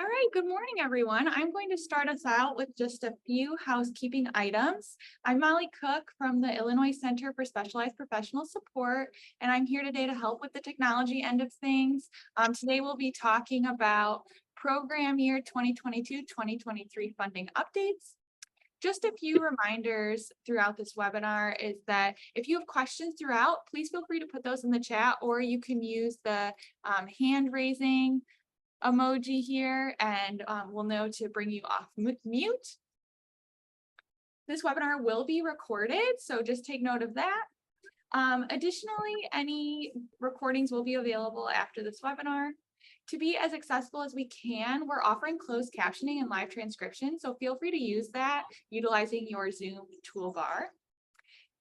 All right, good morning, everyone. I'm going to start us out with just a few housekeeping items. I'm Molly Cook from the Illinois Center for Specialized Professional Support, and I'm here today to help with the technology end of things. Today we'll be talking about program year 2022-2023 funding updates. Just a few reminders throughout this webinar is that if you have questions throughout, please feel free to put those in the chat, or you can use the hand raising emoji here and we'll know to bring you off mute. This webinar will be recorded, so just take note of that. Additionally, any recordings will be available after this webinar. To be as accessible as we can, we're offering closed captioning and live transcription, so feel free to use that utilizing your Zoom toolbar.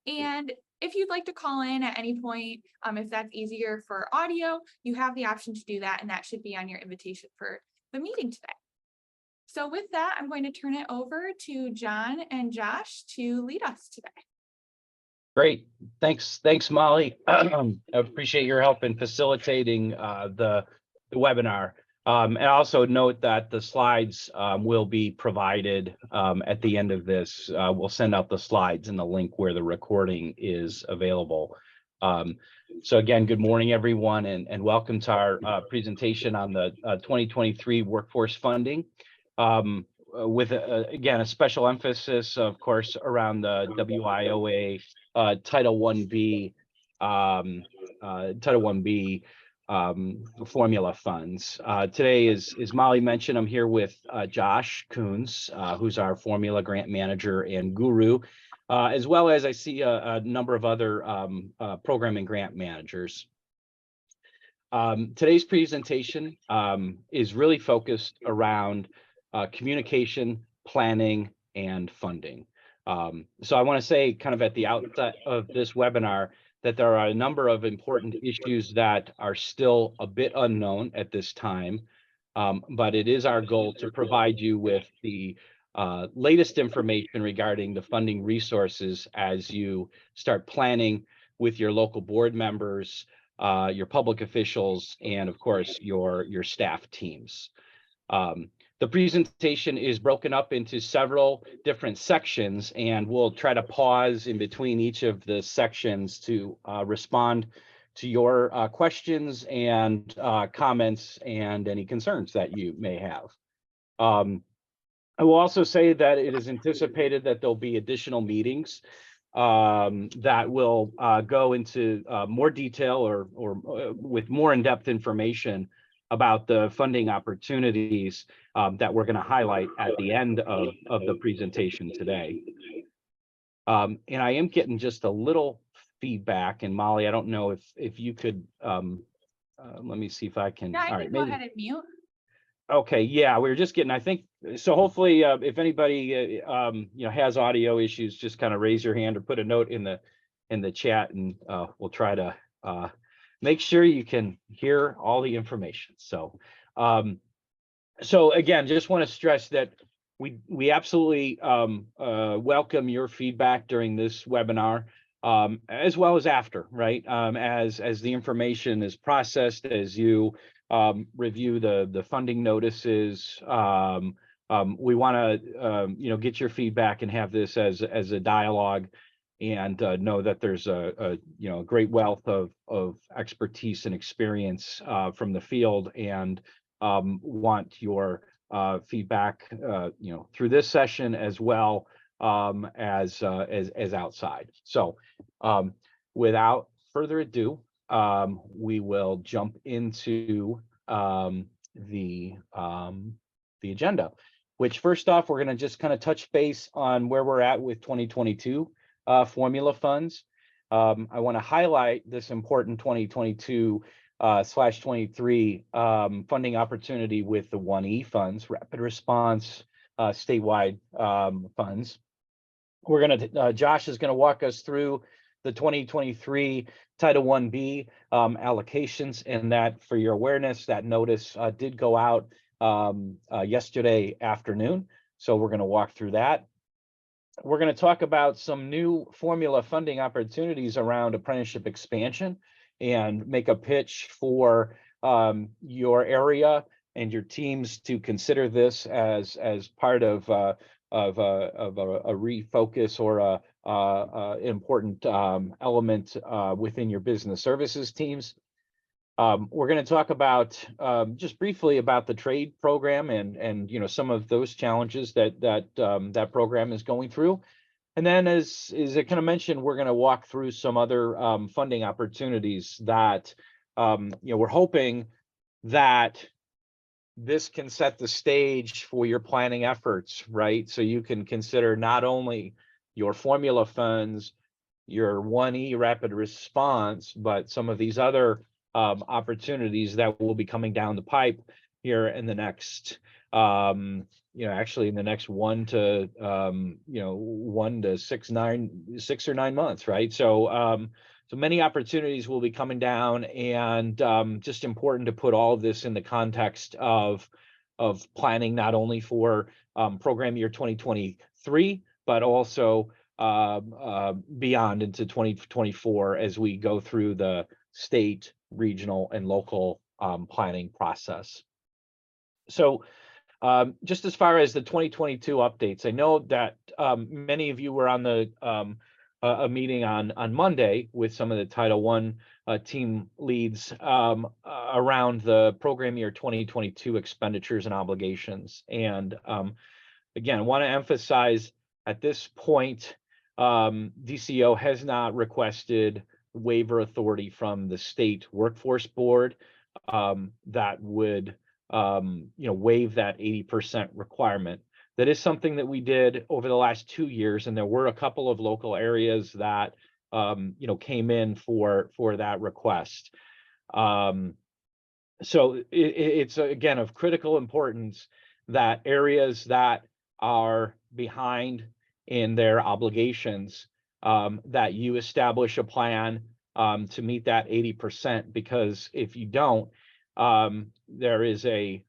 And if you'd like to call in at any point, if that's easier for audio, you have the option to do that, and that should be on your invitation for the meeting today. So with that, I'm going to turn it over to John and Josh to lead us today. Great. Thanks, Molly. I appreciate your help in facilitating the webinar. And also note that the slides will be provided at the end of this. We'll send out the slides and the link where the recording is available. So again, good morning, everyone, and welcome to our presentation on the 2023 workforce funding. With again a special emphasis, of course, around the WIOA Title 1B formula funds. Today, as Molly mentioned, I'm here with Josh Coons, who's our formula grant manager and guru, as well as I see a number of other program and grant managers. Today's presentation is really focused around communication, planning, and funding. So I want to say kind of at the outset of this webinar that there are a number of important issues that are still a bit unknown at this time, but it is our goal to provide you with the latest information regarding the funding resources as you start planning with your local board members, your public officials, and of course your staff teams. The presentation is broken up into several different sections, and we'll try to pause in between each of the sections to respond to your questions and comments and any concerns that you may have. I will also say that it is anticipated that there'll be additional meetings that will go into more detail or with more in-depth information about the funding opportunities that we're going to highlight at the end of the presentation today. And I am getting just a little feedback, and Molly, I don't know if you could, let me see if I can. Yeah, I can go ahead and mute. Okay, yeah, we were just getting, I think, so hopefully if anybody has audio issues, just kind of raise your hand or put a note in the chat, and we'll try to make sure you can hear all the information. So again, just want to stress that we absolutely welcome your feedback during this webinar, as well as after, right? As the information is processed, as you review the funding notices, we want to get your feedback and have this as a dialogue, and know that there's a great wealth of expertise and experience from the field, and want your feedback through this session as well as outside. So without further ado, we will jump into the agenda, which first off, we're going to just kind of touch base on where we're at with 2022 formula funds. I want to highlight this important 2022/23 funding opportunity with the 1E funds, rapid response statewide funds. We're going to, Josh is going to walk us through the 2023 Title 1B allocations, and that, for your awareness, that notice did go out yesterday afternoon. So we're going to walk through that. We're going to talk about some new formula funding opportunities around apprenticeship expansion and make a pitch for your area and your teams to consider this as part of a refocus or a important element within your business services teams. We're going to talk about just briefly about the trade program and some of those challenges that program is going through. And then, as I kind of mentioned, we're going to walk through some other funding opportunities that we're hoping that this can set the stage for your planning efforts, right? So you can consider not only your formula funds, your 1E rapid response, but some of these other opportunities that will be coming down the pipe here in the next actually in the next 1 to 6 or 9 months, right? So so many opportunities will be coming down, and just important to put all of this in the context of planning not only for program year 2023, but also beyond into 2024 as we go through the state, regional, and local planning process. So just as far as the 2022 updates, I know that many of you were on the a meeting on Monday with some of the Title I team leads around the program year 2022 expenditures and obligations. And again, I want to emphasize at this point, DCO has not requested waiver authority from the state workforce board that would waive that 80% requirement. That is something that we did over the last 2 years, and there were a couple of local areas that came in for that request. So it's again of critical importance that areas that are behind in their obligations, that you establish a plan to meet that 80%, because if you don't, there is a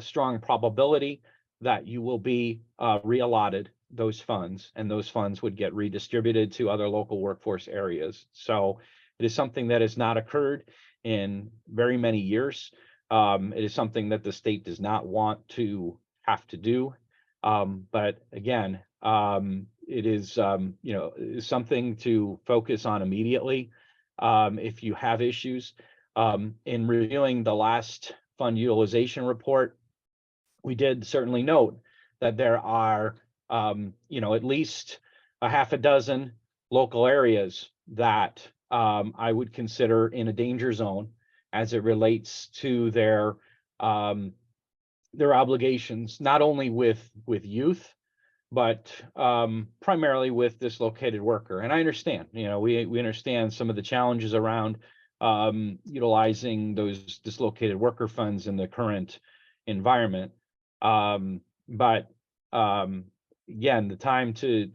strong probability that you will be reallotted those funds, and those funds would get redistributed to other local workforce areas. So it is something that has not occurred in very many years. It is something that the state does not want to have to do. But again, it is something to focus on immediately if you have issues. In reviewing the last fund utilization report, we did certainly note that there are at least a half a dozen local areas that I would consider in a danger zone as it relates to their obligations, not only with youth, but primarily with dislocated worker. And I understand, we understand some of the challenges around utilizing those dislocated worker funds in the current environment. But again, the time to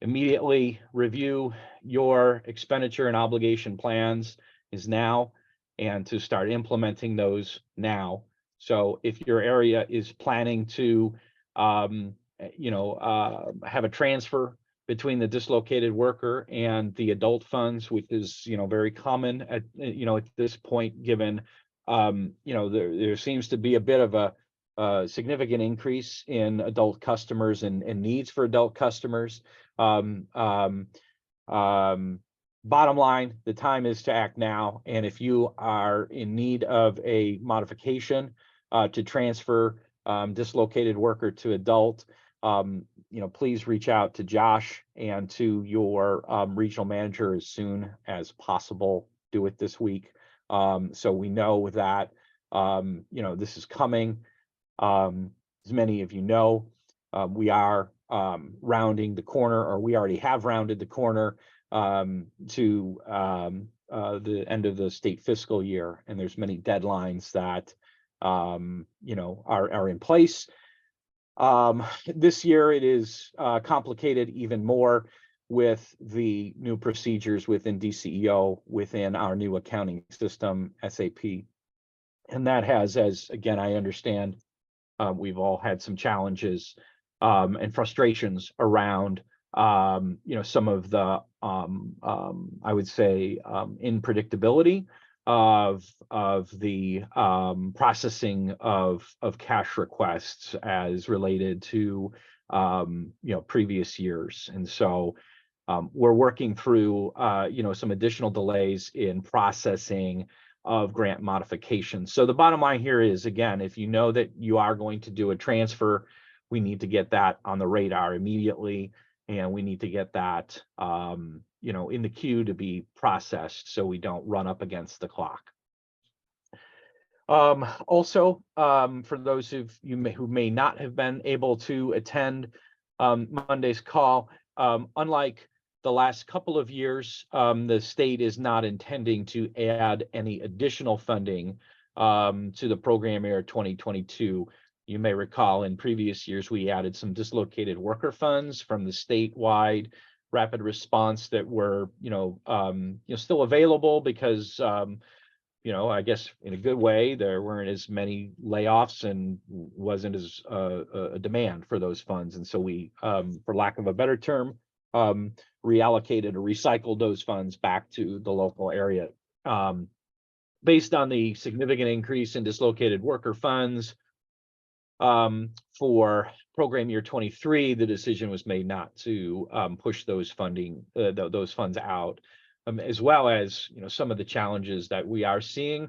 immediately review your expenditure and obligation plans is now, and to start implementing those now. So if your area is planning to have a transfer between the dislocated worker and the adult funds, which is very common at this point, given there seems to be a bit of a significant increase in adult customers and needs for adult customers. Bottom line, the time is to act now. And if you are in need of a modification to transfer dislocated worker to adult, please reach out to Josh and to your regional manager as soon as possible. Do it this week. So we know that, this is coming. As many of you know, we are rounding the corner, or we already have rounded the corner to the end of the state fiscal year. And there's many deadlines that, are in place. This year it is complicated even more with the new procedures within DCEO, within our new accounting system, SAP. And that has, as again, I understand, we've all had some challenges and frustrations around, some of the, I would say, unpredictability of the processing of cash requests as related to previous years. And so we're working through some additional delays in processing of grant modifications. So the bottom line here is, again, if you know that you are going to do a transfer, we need to get that on the radar immediately, and we need to get that in the queue to be processed so we don't run up against the clock. Also, for those of you who may not have been able to attend Monday's call, unlike the last couple of years, the state is not intending to add any additional funding to the program year 2022. You may recall in previous years, we added some dislocated worker funds from the statewide rapid response that were, still available because, I guess in a good way, there weren't as many layoffs and wasn't as a demand for those funds. And so we, for lack of a better term, reallocated or recycled those funds back to the local area. Based on the significant increase in dislocated worker funds for program year 23, the decision was made not to push those those funds out, as well as some of the challenges that we are seeing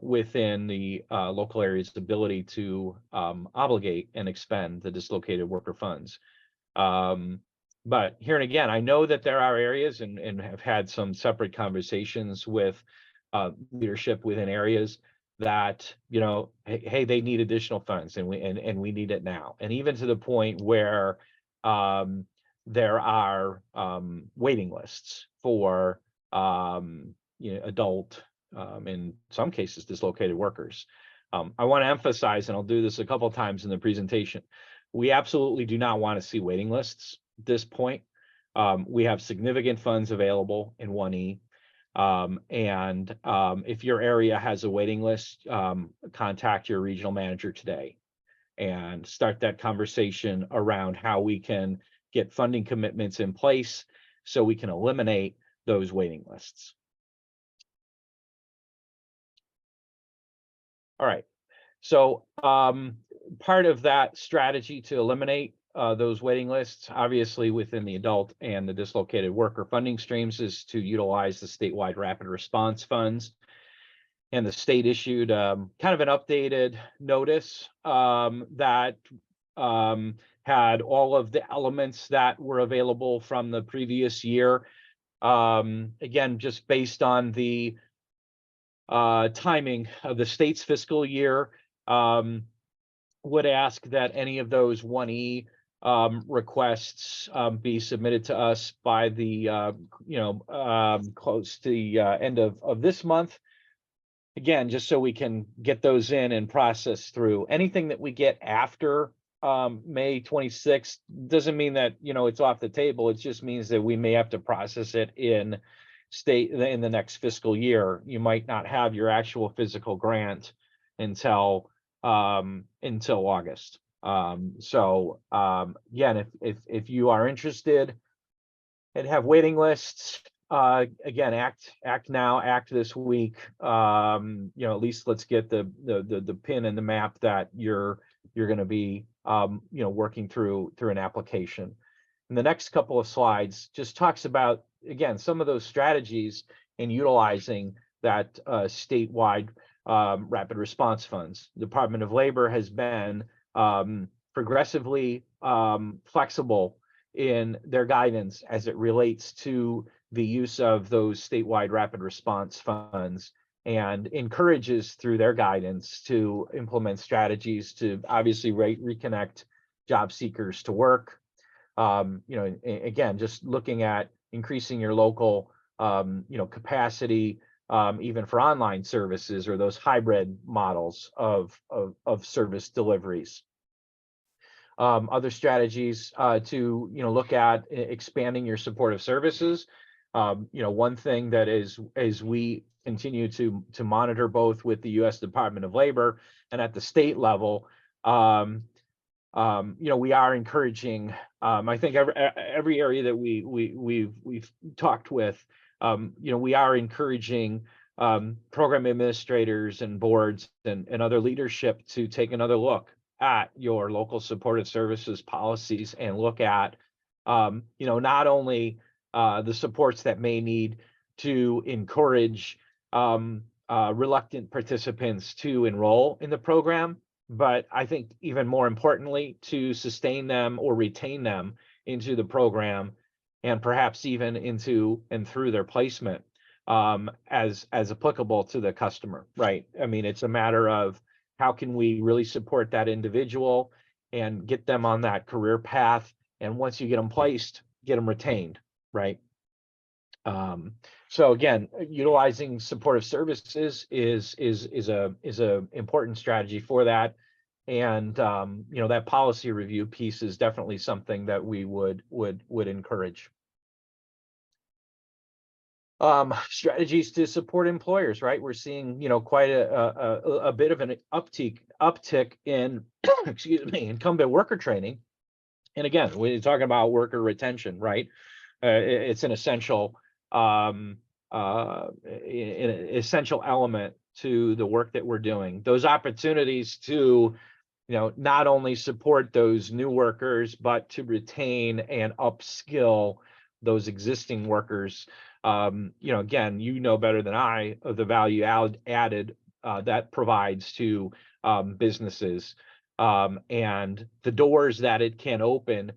within the local area's ability to obligate and expend the dislocated worker funds. But here and again, I know that there are areas and have had some separate conversations with leadership within areas that, hey, they need additional funds and we need it now. And even to the point where there are waiting lists for adult, in some cases, dislocated workers. I want to emphasize, and I'll do this a couple of times in the presentation, we absolutely do not want to see waiting lists at this point. We have significant funds available in 1E. And if your area has a waiting list, contact your regional manager today and start that conversation around how we can get funding commitments in place so we can eliminate those waiting lists. All right, so part of that strategy to eliminate those waiting lists, obviously within the adult and the dislocated worker funding streams, is to utilize the statewide rapid response funds. And the state issued kind of an updated notice that had all of the elements that were available from the previous year. Again, just based on the timing of the state's fiscal year, would ask that any of those 1E requests be submitted to us by the close to the end of this month. Again, just so we can get those in and process through. Anything that we get after May 26th doesn't mean that it's off the table. It just means that we may have to process it in the next fiscal year. You might not have your actual physical grant until August. Again, if you are interested and have waiting lists, again, act now, act this week. At least let's get the pin in the map that you're going to be working through an application. And the next couple of slides just talks about, again, some of those strategies in utilizing that statewide rapid response funds. The Department of Labor has been progressively flexible in their guidance as it relates to the use of those statewide rapid response funds, and encourages through their guidance to implement strategies to obviously reconnect job seekers to work. Again, just looking at increasing your local capacity, even for online services or those hybrid models of service deliveries. Other strategies to look at expanding your supportive services. One thing that is, as we continue to monitor both with the U.S. Department of Labor and at the state level, we are encouraging. I think every area that we've talked with, we are encouraging program administrators and boards and other leadership to take another look at your local supportive services policies and look at, not only the supports that may need to encourage reluctant participants to enroll in the program, but I think even more importantly, to sustain them or retain them into the program and perhaps even into and through their placement as applicable to the customer, right? I mean, it's a matter of how can we really support that individual and get them on that career path, and once you get them placed, get them retained, right? So again, utilizing supportive services is a important strategy for that, and that policy review piece is definitely something that we would encourage. Strategies to support employers, right? We're seeing, quite a bit of an uptick in, excuse me, incumbent worker training. And again, we're talking about worker retention, right? It's an essential, essential element to the work that we're doing. Those opportunities to, not only support those new workers, but to retain and upskill those existing workers. Again, better than I of the value added that provides to businesses and the doors that it can open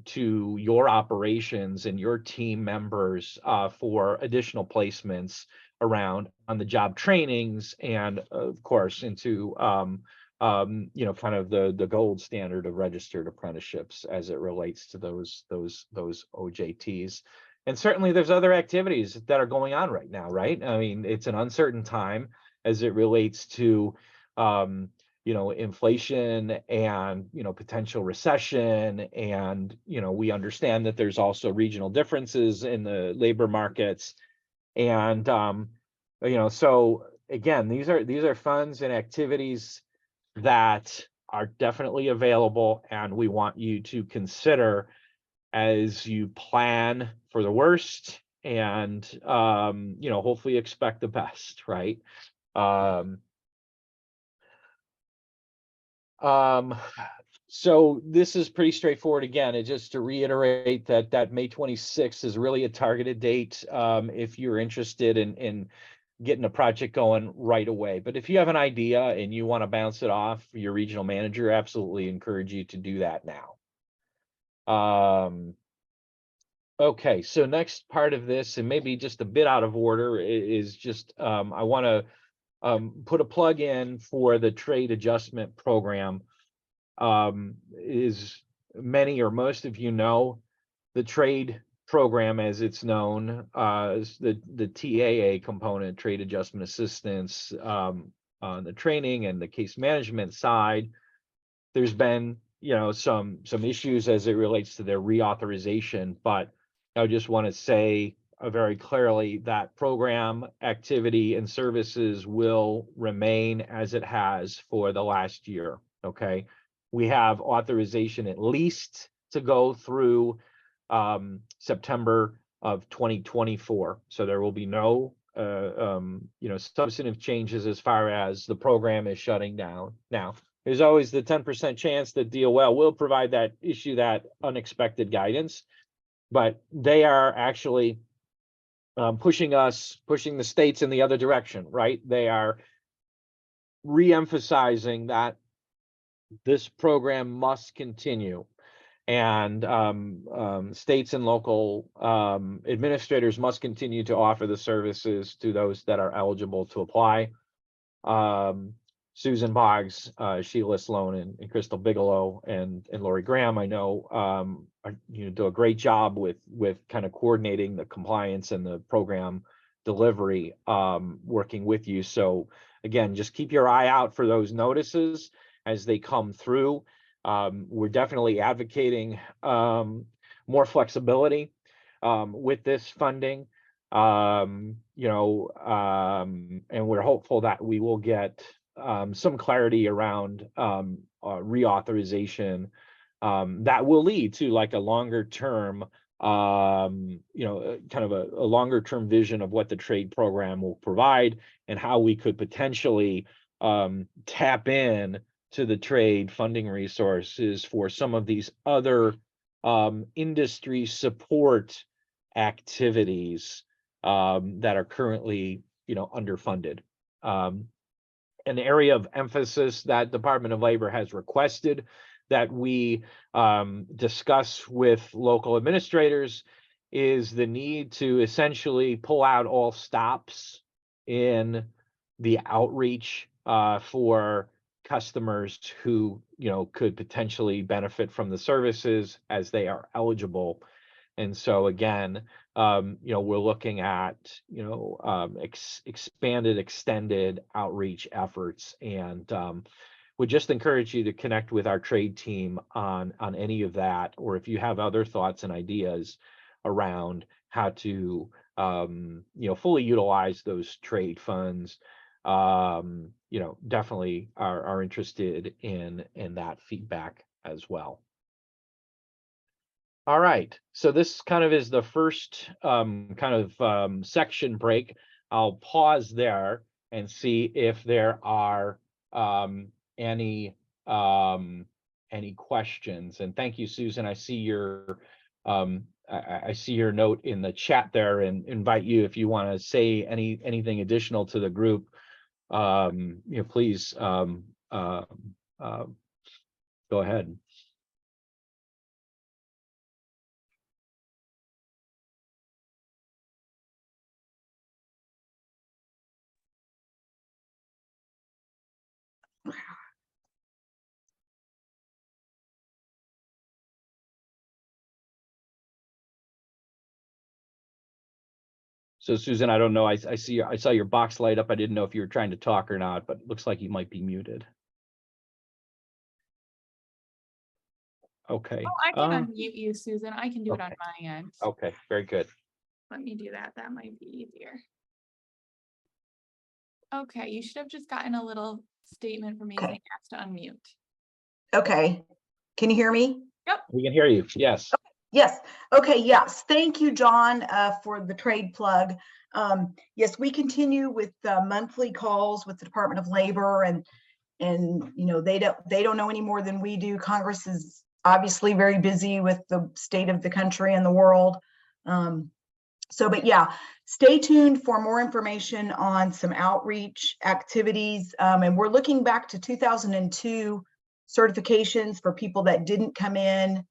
to your operations and your team members for additional placements around on the job trainings, and of course into kind of the gold standard of registered apprenticeships as it relates to those OJTs. And certainly there's other activities that are going on right now, right? I mean, it's an uncertain time as it relates to inflation and potential recession, and we understand that there's also regional differences in the labor markets, and so again, these are funds and activities that are definitely available, and we want you to consider as you plan for the worst and hopefully expect the best, right? So this is pretty straightforward. Again, it's just to reiterate that May 26th is really a targeted date if you're interested in getting a project going right away. But if you have an idea and you want to bounce it off your regional manager, absolutely encourage you to do that now. Okay, so next part of this, and maybe just a bit out of order, is just I want to put a plug in for the trade adjustment program. Is many or most of you know, the trade program, as it's known, is the TAA component, trade adjustment assistance, on the training and the case management side. There's been some issues as it relates to their reauthorization, but I just want to say very clearly that program activity and services will remain as it has for the last year. Okay, we have authorization at least to go through September of 2024. So there will be no substantive changes as far as the program is shutting down. Now, there's always the 10% chance that DOL will provide that unexpected guidance, but they are actually pushing the states in the other direction, right? They are re-emphasizing that this program must continue, and states and local administrators must continue to offer the services to those that are eligible to apply. Susan Boggs, Sheila Sloan, and Crystal Bigelow, and Lori Graham, I know, do a great job with kind of coordinating the compliance and the program delivery, working with you. So again, just keep your eye out for those notices as they come through. We're definitely advocating more flexibility with this funding, and we're hopeful that we will get some clarity around reauthorization that will lead to like a longer term kind of a longer term vision of what the trade program will provide and how we could potentially tap in to the trade funding resources for some of these other industry support activities that are currently, underfunded. An area of emphasis that Department of Labor has requested that we discuss with local administrators is the need to essentially pull out all stops in the outreach for customers who, could potentially benefit from the services as they are eligible. And so again, we're looking at, expanded, extended outreach efforts, and would just encourage you to connect with our trade team on any of that, or if you have other thoughts and ideas around how to, fully utilize those trade funds, definitely are interested in that feedback as well. All right, so this kind of is the first section break. I'll pause there and see if there are any questions. And thank you, Susan. I see your I see your note in the chat there, and invite you, if you want to say anything additional to the group, please go ahead. So Susan, I don't know. I saw your box light up. I didn't know if you were trying to talk or not, but it looks like you might be muted. Okay. Oh, I can unmute you, Susan. I can do it on my end. Okay, very good. Let me do that. That might be easier. Okay, you should have just gotten a little statement from me saying ask to unmute. Okay, can you hear me? Yep. We can hear you. Yes. Yes. Okay. Yes. Thank you, John, for the trade plug. Yes, we continue with monthly calls with the Department of Labor, and they don't know any more than we do. Congress is obviously very busy with the state of the country and the world. But yeah, stay tuned for more information on some outreach activities. And we're looking back to 2002 certifications for people that didn't come in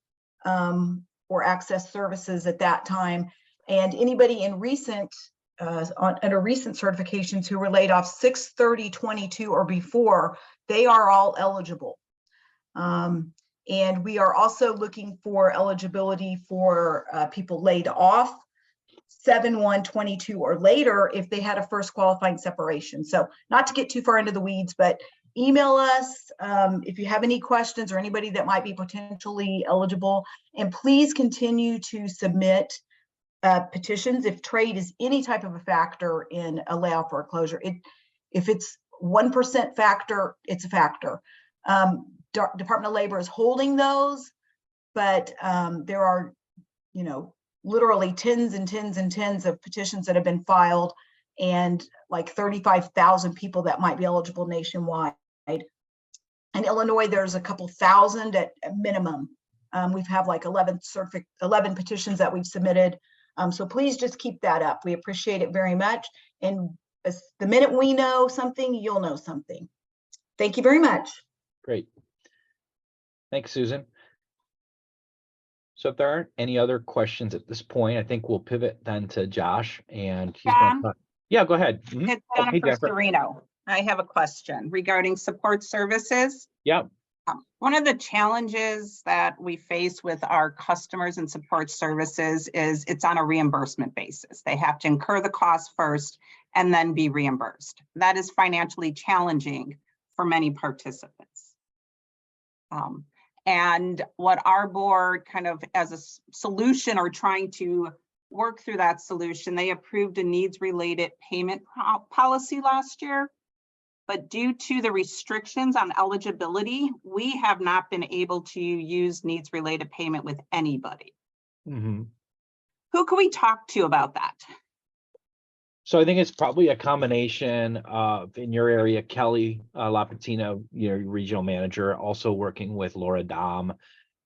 or access services at that time. And anybody in recent, under recent certifications who were laid off 6/30/22 or before, they are all eligible. And we are also looking for eligibility for people laid off 7/1/22 or later if they had a first qualifying separation. So not to get too far into the weeds, but email us if you have any questions or anybody that might be potentially eligible. And please continue to submit petitions if trade is any type of a factor in a layoff or a closure. If it's 1% factor, it's a factor. Department of Labor is holding those, but there are, literally tens and tens and tens of petitions that have been filed, and like 35,000 people that might be eligible nationwide. In Illinois, there's a couple thousand at minimum. We've have like 11 petitions that we've submitted. So please just keep that up. We appreciate it very much. And the minute we know something, you'll know something. Thank you very much. Great. Thanks, Susan. So if there aren't any other questions at this point, I think we'll pivot then to Josh, and he's John? yeah, go ahead. It's Hey, Jennifer Serino. I have a question regarding support services. Yeah. One of the challenges that we face with our customers and support services is it's on a reimbursement basis. They have to incur the cost first and then be reimbursed. That is financially challenging for many participants. And what our board kind of as a solution, or trying to work through that solution, they approved a needs-related payment policy last year. But due to the restrictions on eligibility, we have not been able to use needs-related payment with anybody. Mm-hmm. Who can we talk to about that? So I think it's probably a combination of, in your area, Kelly Lapatina, your regional manager, also working with Laura Dom,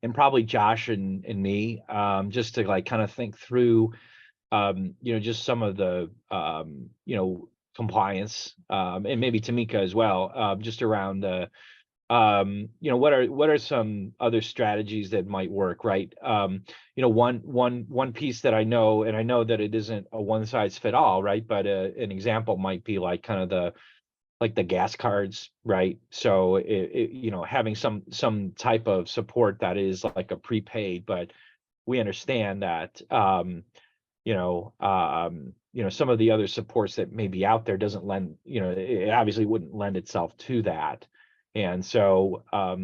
and probably Josh and me, just to like kind of think through, just some of the, compliance, and maybe Tamika as well, just around the, what are some other strategies that might work, right? One piece that I know, and I know that it isn't a one size fit all, right? But an example might be like kind of the gas cards, right? So having some type of support that is like a prepaid, but we understand that some of the other supports that may be out there doesn't lend, it obviously wouldn't lend itself to that. And so I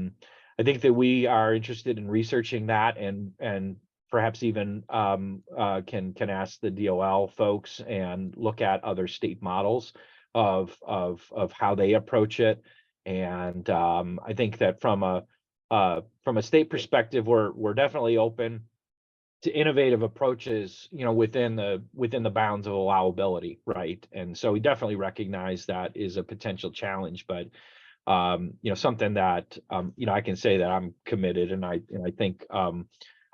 think that we are interested in researching that, and perhaps even can ask the DOL folks and look at other state models of how they approach it. And I think that from a state perspective, we're definitely open to innovative approaches, within the bounds of allowability, right? And so we definitely recognize that is a potential challenge, but something that I can say that I'm committed, and I think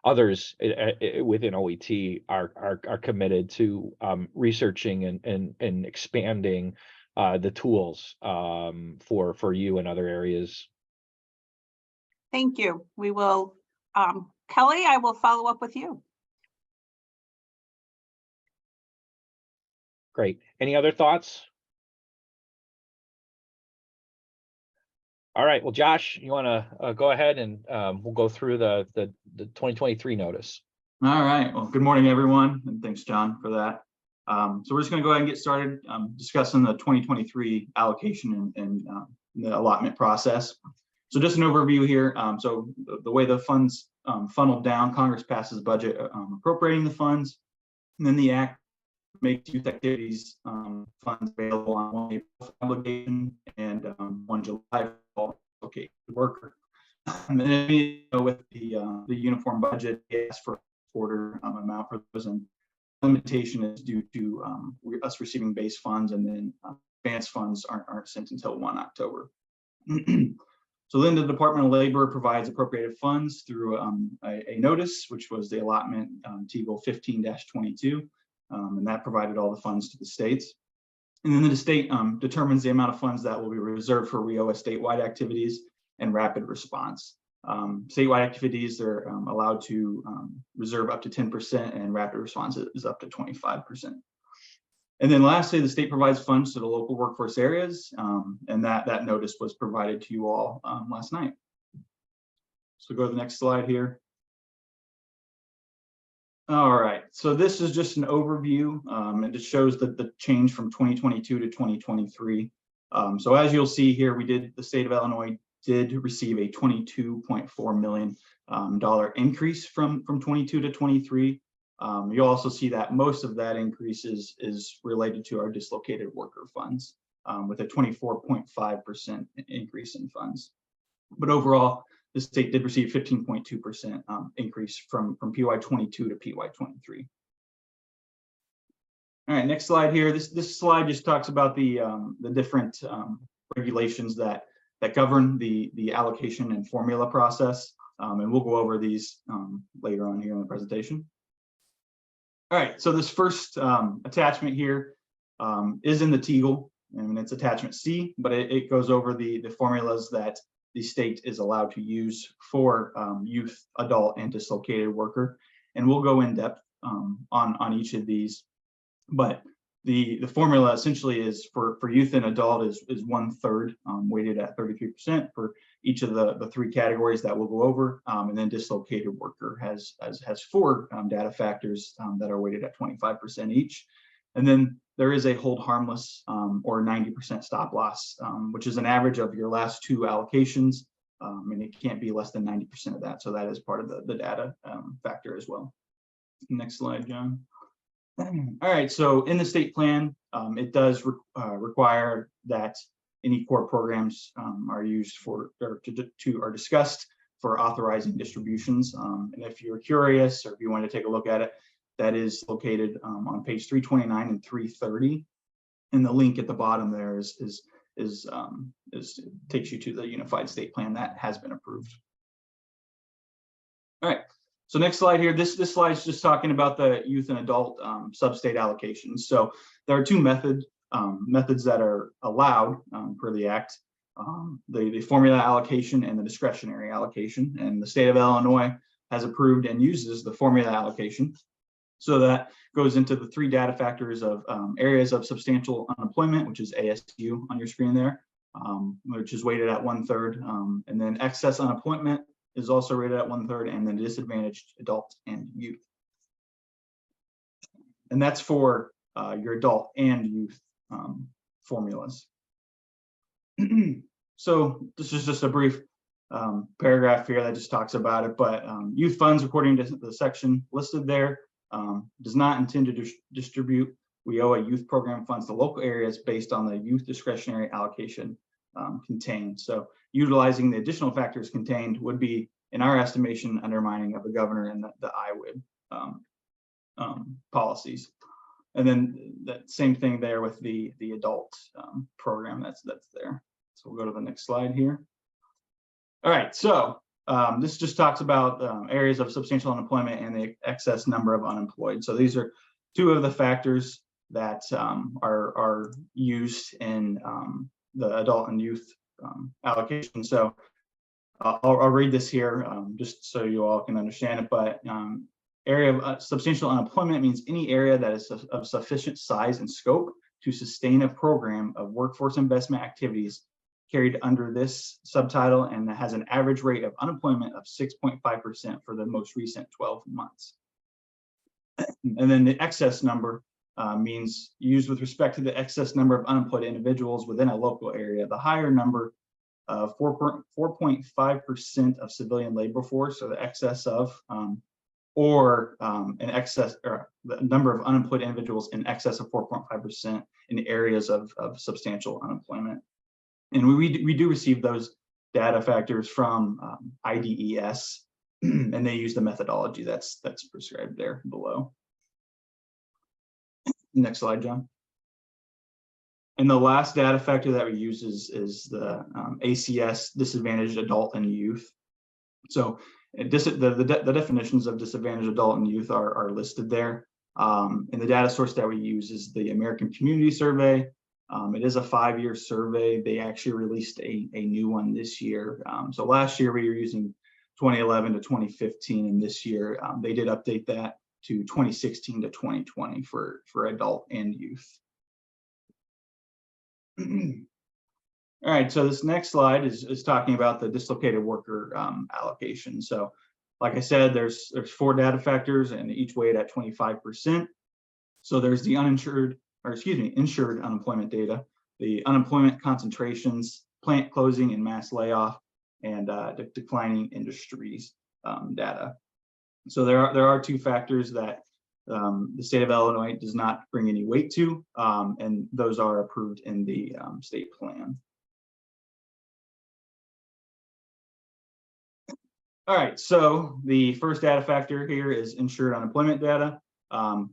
others within OET are committed to researching and expanding the tools for you and other areas. Thank you. We will, Kelly, I will follow up with you. Great. Any other thoughts? All right. Well, Josh, you want to go ahead and we'll go through the 2023 notice. All right. Well, good morning, everyone, and thanks, John, for that. So we're just going to go ahead and get started discussing the 2023 allocation and the allotment process. So just an overview here. So the way the funds funneled down, Congress passes budget appropriating the funds, and then the act makes youth activities funds available on 1 April obligation and 1 July for located worker. And then with the uniform budget, it asks for order amount for those, and limitation is due to us receiving base funds, and then advanced funds aren't sent until 1 October. So then the Department of Labor provides appropriated funds through a notice, which was the allotment TGOL 15-22, and that provided all the funds to the states. And then the state determines the amount of funds that will be reserved for WIOA statewide activities and rapid response. Statewide activities, they're allowed to reserve up to 10%, and rapid response is up to 25%. And then lastly, the state provides funds to the local workforce areas, and that notice was provided to you all last night. So go to the next slide here. All right, so this is just an overview. It just shows the change from 2022 to 2023. So as you'll see here, the state of Illinois did receive a $22.4 million increase from 22 to 23. You'll also see that most of that increase is related to our dislocated worker funds, with a 24.5% increase in funds. But overall, the state did receive 15.2% increase from PY22 to PY23. All right, next slide here. This slide just talks about the different regulations that govern the allocation and formula process, and we'll go over these later on here in the presentation. All right, so this first attachment here is in the TGOL, and it's attachment C, but it goes over the formulas that the state is allowed to use for youth, adult, and dislocated worker. And we'll go in depth on each of these. But the formula essentially is for youth and adult is 1/3 weighted at 33% for each of the 3 categories that we'll go over. And then dislocated worker has 4 data factors that are weighted at 25% each. And then there is a hold harmless or 90% stop loss, which is an average of your last 2 allocations. And it can't be less than 90% of that. So that is part of the data factor as well. Next slide, John. All right, so in the state plan, it does require that any core programs are used for are discussed for authorizing distributions. And if you're curious, or if you want to take a look at it, that is located on page 329 and 330. And the link at the bottom there takes you to the unified state plan that has been approved. All right, so next slide here. This slide is just talking about the youth and adult sub-state allocations. So there are two methods that are allowed per the act. The formula allocation and the discretionary allocation, and the state of Illinois has approved and uses the formula allocation. So that goes into the three data factors of areas of substantial unemployment, which is ASU on your screen there, which is weighted at 1/3, and then excess unemployment is also rated at 1/3, and then disadvantaged adult and youth. And that's for your adult and youth formulas. So this is just a brief paragraph here that just talks about it, but youth funds, according to the section listed there, does not intend to distribute WIOA youth program funds to local areas based on the youth discretionary allocation contained. So utilizing the additional factors contained would be, in our estimation, undermining of the governor and the IWID policies. And then that same thing there with the adult program that's there. So we'll go to the next slide here. All right, so this just talks about areas of substantial unemployment and the excess number of unemployed. So these are two of the factors that are used in the adult and youth allocation. So I'll read this here just so you all can understand it. But area of substantial unemployment means any area that is of sufficient size and scope to sustain a program of workforce investment activities carried under this subtitle and that has an average rate of unemployment of 6.5% for the most recent 12 months. And then the excess number means used with respect to the excess number of unemployed individuals within a local area. The higher number of 4.5% of civilian labor force, or the excess of, or an excess, or the number of unemployed individuals in excess of 4.5% in areas of substantial unemployment. And we do receive those data factors from IDES, and they use the methodology that's prescribed there below. Next slide, John. And the last data factor that we use is the ACS, disadvantaged adult and youth. So the definitions of disadvantaged adult and youth are listed there. And the data source that we use is the American Community Survey. It is a 5-year survey. They actually released a new one this year. So last year we were using 2011 to 2015, and this year they did update that to 2016 to 2020 for adult and youth. All right, so this next slide is talking about the dislocated worker allocation. So like I said, there's 4 data factors and each weighed at 25%. So there's the insured unemployment data, the unemployment concentrations, plant closing and mass layoff, and declining industries data. So there are 2 factors that the state of Illinois does not bring any weight to, and those are approved in the state plan. All right, so the first data factor here is insured unemployment data.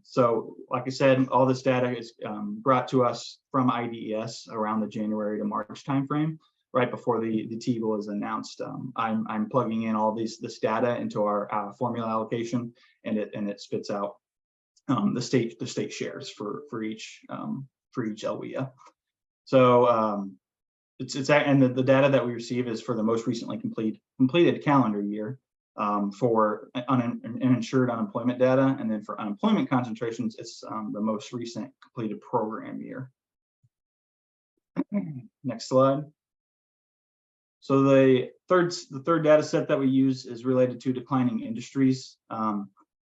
So like I said, all this data is brought to us from IDES around the January to March timeframe, right before the TEBA was announced. I'm plugging in all this data into our formula allocation, and it spits out the state shares for each LWIA. So and the data that we receive is for the most recently completed calendar year for uninsured unemployment data, and then for unemployment concentrations, it's the most recent completed program year. Next slide. So the third data set that we use is related to declining industries.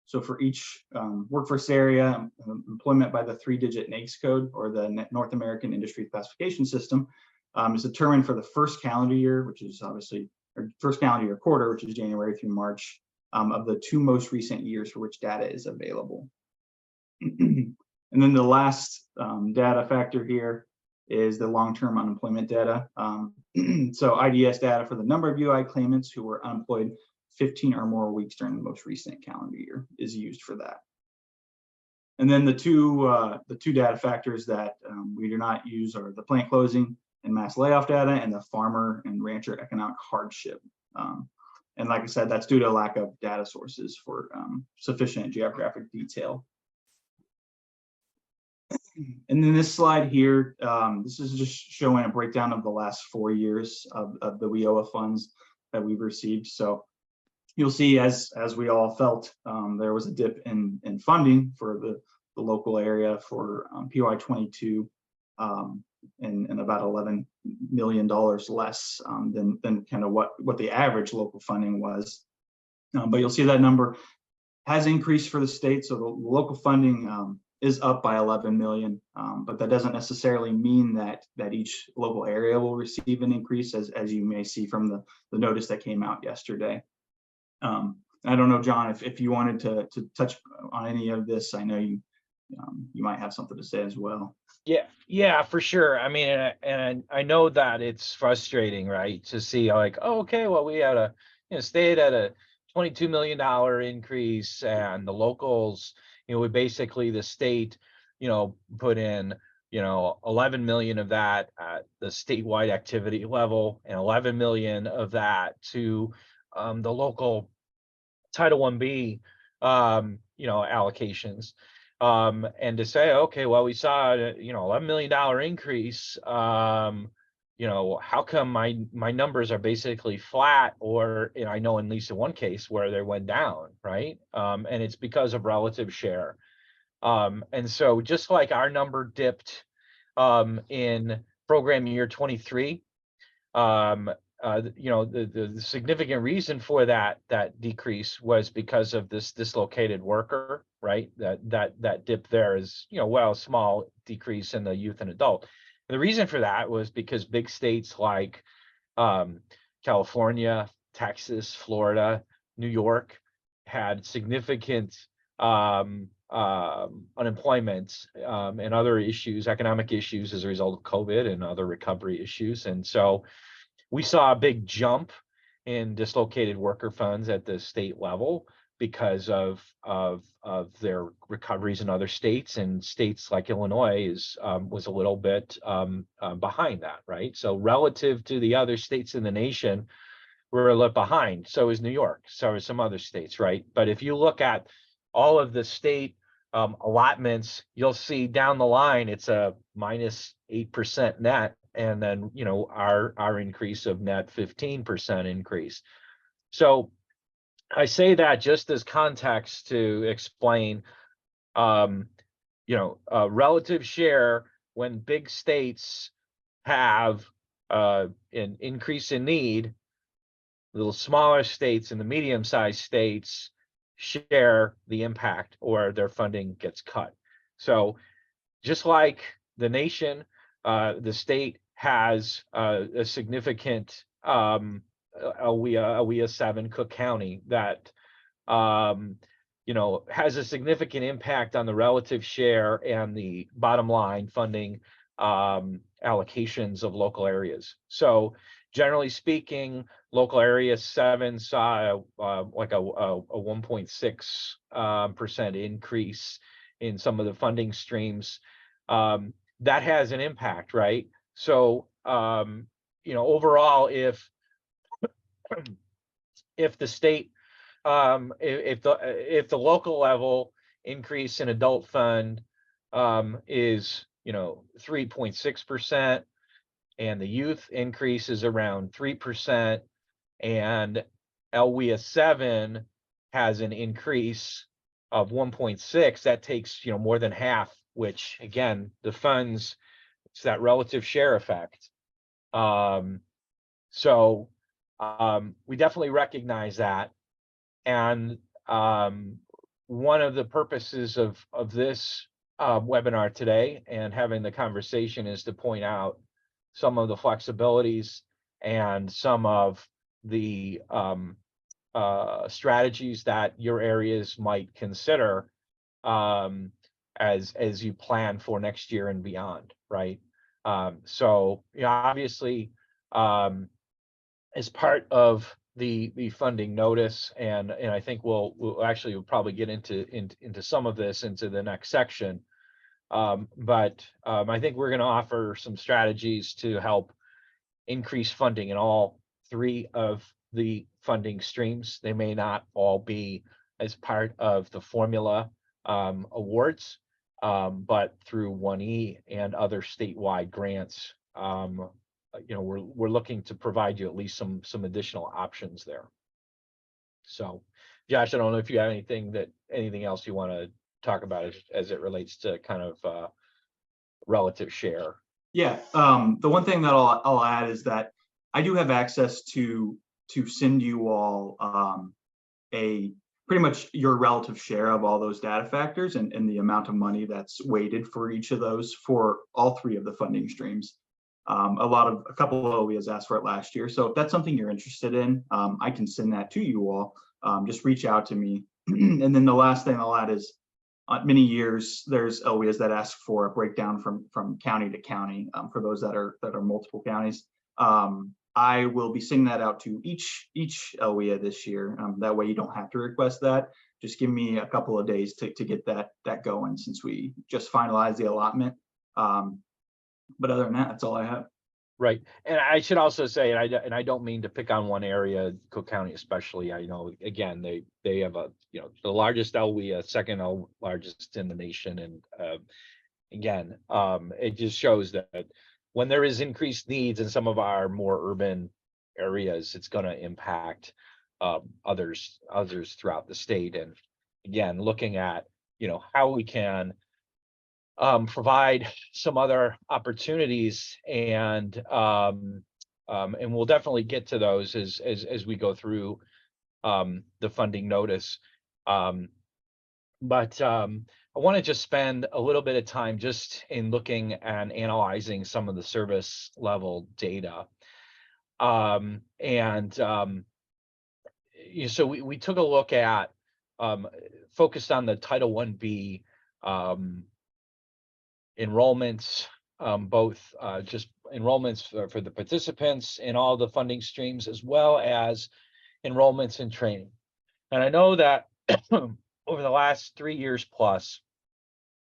So for each workforce area, employment by the 3-digit NAICS code, or the North American Industry Classification System, is determined for the first calendar year, which is obviously, or first calendar year quarter, which is January through March, of the 2 most recent years for which data is available. And then the last data factor here is the long-term unemployment data. So IDS data for the number of UI claimants who were unemployed 15 or more weeks during the most recent calendar year is used for that. And then the two data factors that we do not use are the plant closing and mass layoff data, and the farmer and rancher economic hardship. And like I said, that's due to a lack of data sources for sufficient geographic detail. And then this slide here, this is just showing a breakdown of the last 4 years of the WIOA funds that we've received. So you'll see, as we all felt, there was a dip in funding for the local area for PY22, and about $11 million less than kind of what the average local funding was. But you'll see that number has increased for the state. So the local funding is up by 11 million, but that doesn't necessarily mean that each local area will receive an increase, as you may see from the notice that came out yesterday. I don't know, John, if you wanted to touch on any of this. I know you might have something to say as well. Yeah, for sure. I mean, and I know that it's frustrating, right, to see like, oh, okay, well, we had a state at a $22 million increase, and the locals, we basically, the state, put in, 11 million of that at the statewide activity level, and 11 million of that to the local Title I-B, allocations. And to say, okay, well, we saw, $11 million increase, how come my numbers are basically flat, or I know in at least in one case where they went down, right? And it's because of relative share. And so just like our number dipped in program year 23, the significant reason for that decrease was because of this dislocated worker, right? That dip there is, a small decrease in the youth and adult. And the reason for that was because big states like California, Texas, Florida, New York had significant unemployment and other issues, economic issues as a result of COVID and other recovery issues. And so we saw a big jump in dislocated worker funds at the state level because of their recoveries in other states, and states like Illinois was a little bit behind that, right? So relative to the other states in the nation, we're a little behind. So is New York, so is some other states, right? But if you look at all of the state allotments, you'll see down the line it's a minus 8% net. And then, our increase of net 15% increase. So I say that just as context to explain, relative share when big states have an increase in need, little smaller states and the medium-sized states share the impact, or their funding gets cut. So just like the nation, the state has a significant WIA 7 Cook County that has a significant impact on the relative share and the bottom line funding allocations of local areas. So generally speaking, local area 7 saw like a 1.6% increase in some of the funding streams. That has an impact, right? So, overall, if the state, if the local level increase in adult fund is 3.6%, and the youth increase is around 3%, and LWIA 7 has an increase of 1.6, that takes more than half, which again, the funds, it's that relative share effect. So we definitely recognize that. And one of the purposes of this webinar today and having the conversation is to point out some of the flexibilities and some of the strategies that your areas might consider as you plan for next year and beyond, right? So obviously, as part of the funding notice, and I think we'll actually probably get into some of this into the next section. But I think we're going to offer some strategies to help increase funding in all three of the funding streams. They may not all be as part of the formula awards, but through 1E and other statewide grants, we're looking to provide you at least some additional options there. So, Josh, I don't know if you have anything else you want to talk about as it relates to kind of relative share. Yeah, the one thing that I'll add is that I do have access to send you all a pretty much your relative share of all those data factors and the amount of money that's weighted for each of those for all three of the funding streams. A couple of OEs asked for it last year. So if that's something you're interested in, I can send that to you all. Just reach out to me. And then the last thing I'll add is many years there's OEs that ask for a breakdown from county to county for those that are multiple counties. I will be sending that out to each OEA this year. That way you don't have to request that. Just give me a couple of days to get that going since we just finalized the allotment. But other than that, that's all I have. Right. And I should also say, and I don't mean to pick on one area, Cook County especially. I know, again, they have the largest LWIA, second largest in the nation. And again, it just shows that when there is increased needs in some of our more urban areas, it's going to impact others throughout the state. And again, looking at how we can provide some other opportunities, and we'll definitely get to those as we go through the funding notice. But I want to just spend a little bit of time just in looking and analyzing some of the service level data. So we took a look at focused on the Title 1B enrollments, both just enrollments for the participants in all the funding streams, as well as enrollments in training. And I know that over the last 3 years plus,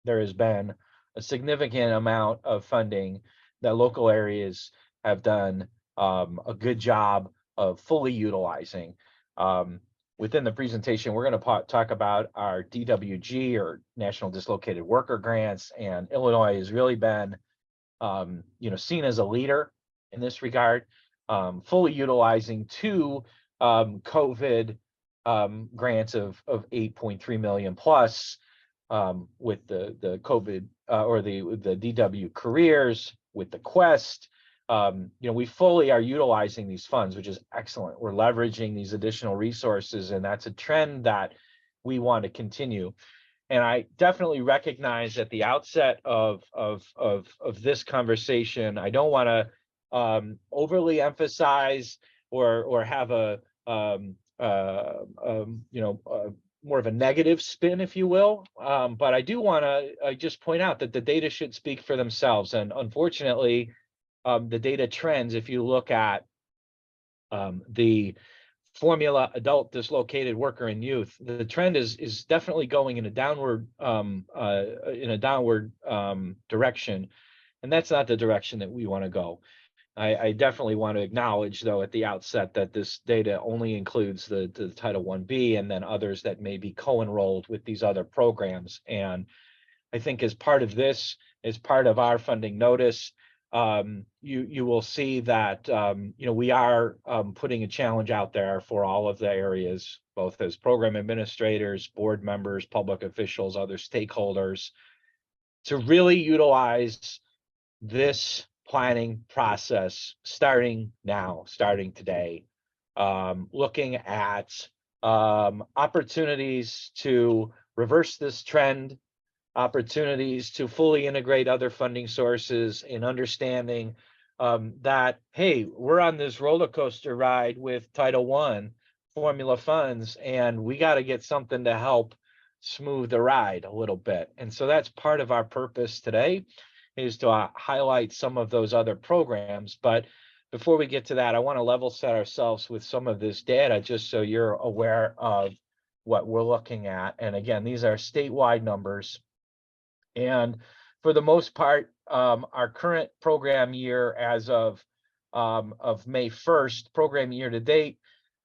there has been a significant amount of funding that local areas have done a good job of fully utilizing. Within the presentation, we're going to talk about our DWG, or National Dislocated Worker Grants, and Illinois has really been, seen as a leader in this regard, fully utilizing two COVID grants of 8.3 million plus, with the COVID or the DW careers, with the Quest. We fully are utilizing these funds, which is excellent. We're leveraging these additional resources, and that's a trend that we want to continue. And I definitely recognize at the outset of this conversation, I don't want to overly emphasize or have a more of a negative spin, if you will. But I do want to just point out that the data should speak for themselves. And unfortunately, the data trends, if you look at the formula adult dislocated worker and youth, the trend is definitely going in a downward direction. And that's not the direction that we want to go. I definitely want to acknowledge, though, at the outset that this data only includes the Title 1B and then others that may be co-enrolled with these other programs. And I think as part of this, as part of our funding notice, you will see that we are putting a challenge out there for all of the areas, both as program administrators, board members, public officials, other stakeholders, to really utilize this planning process starting now, starting today, looking at opportunities to reverse this trend, opportunities to fully integrate other funding sources, in understanding that, hey, we're on this roller coaster ride with Title I formula funds, and we got to get something to help smooth the ride a little bit. And so that's part of our purpose today, is to highlight some of those other programs. But before we get to that, I want to level set ourselves with some of this data, just so you're aware of what we're looking at. And again, these are statewide numbers. And for the most part, our current program year as of May 1st, program year to date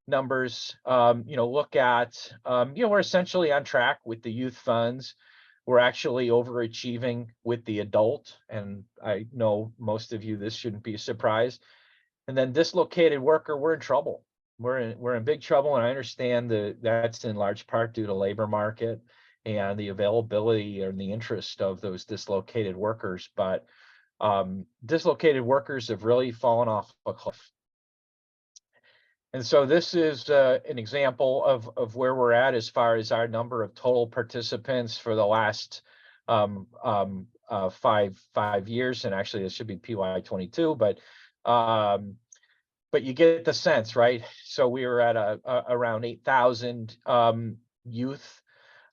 numbers, look at, we're essentially on track with the youth funds. We're actually overachieving with the adult. And I know most of you, this shouldn't be a surprise. And then dislocated worker, we're in trouble. We're in big trouble. And I understand that's in large part due to labor market and the availability and the interest of those dislocated workers. But dislocated workers have really fallen off a cliff. And so this is an example of where we're at as far as our number of total participants for the last 5 years. And actually, it should be PY22, but you get the sense, right? So we were at around 8,000 youth.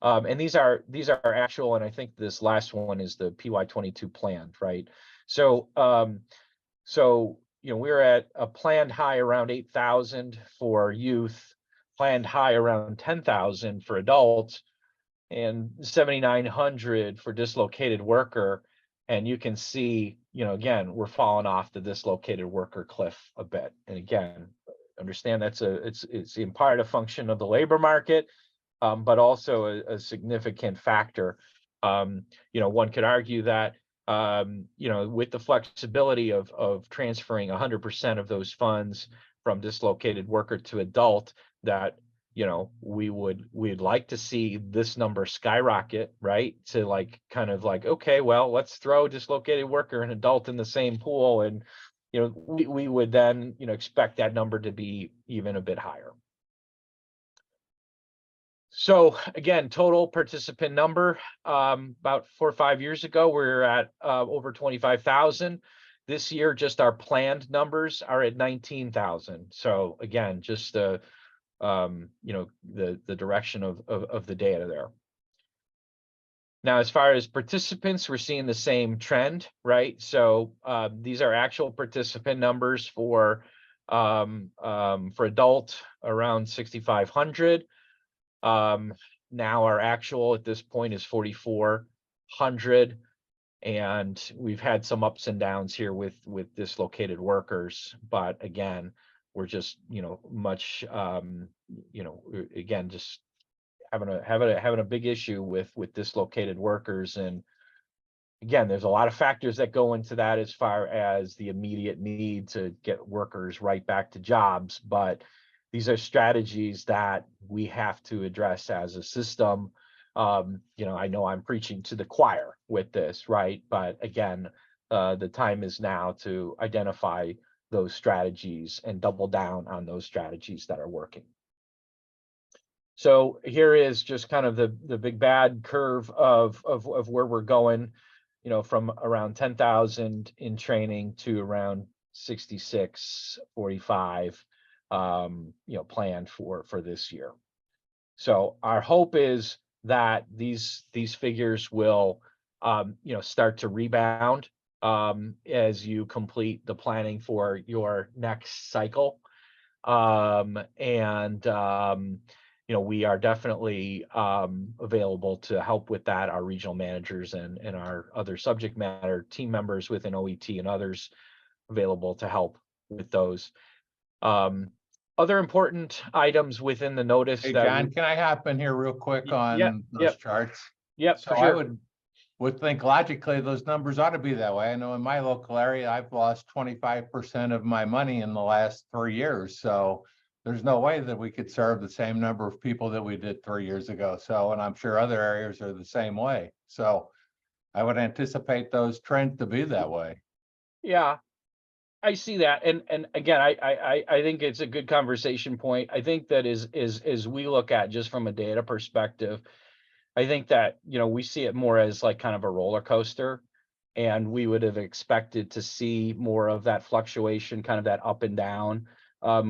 And these are actual, and I think this last one is the PY22 planned, right? So we're at a planned high around 8,000 for youth, planned high around 10,000 for adults, and 7,900 for dislocated worker. And you can see, again, we're falling off the dislocated worker cliff a bit. And again, understand it's in part a function of the labor market, but also a significant factor. One could argue that, with the flexibility of transferring 100% of those funds from dislocated worker to adult, that, we'd like to see this number skyrocket, right? To okay, well, let's throw dislocated worker and adult in the same pool. And, we would then, expect that number to be even a bit higher. So again, total participant number, about 4 or 5 years ago, we were at over 25,000. This year, just our planned numbers are at 19,000. So again, just the direction of the data there. Now, as far as participants, we're seeing the same trend, right? So these are actual participant numbers for adult around 6,500. Now our actual at this point is 4,400, and we've had some ups and downs here with dislocated workers, but again, we're just much again, just having a big issue with dislocated workers. And again, there's a lot of factors that go into that as far as the immediate need to get workers right back to jobs, but these are strategies that we have to address as a system. I know I'm preaching to the choir with this, right? But again, the time is now to identify those strategies and double down on those strategies that are working. So here is just kind of the big bad curve of where we're going, from around 10,000 in training to around 6645. Planned for this year. So our hope is that these figures will, start to rebound as you complete the planning for your next cycle. We are definitely available to help with that. Our regional managers and our other subject matter team members within OET and others available to help with those. Other important items within the notice. Hey, John, can I hop in here real quick on those charts? Yep, So I would think logically those numbers ought to be that way. I know in my local area, I've lost 25% of my money in the last 3 years. So there's no way that we could serve the same number of people that we did 3 years ago. So, and I'm sure other areas are the same way. So I would anticipate those trends to be that way. Yeah. I see that, and again, I think it's a good conversation point. I think that is we look at just from a data perspective, I think that we see it more as like kind of a roller coaster, and we would have expected to see more of that fluctuation, kind of that up and down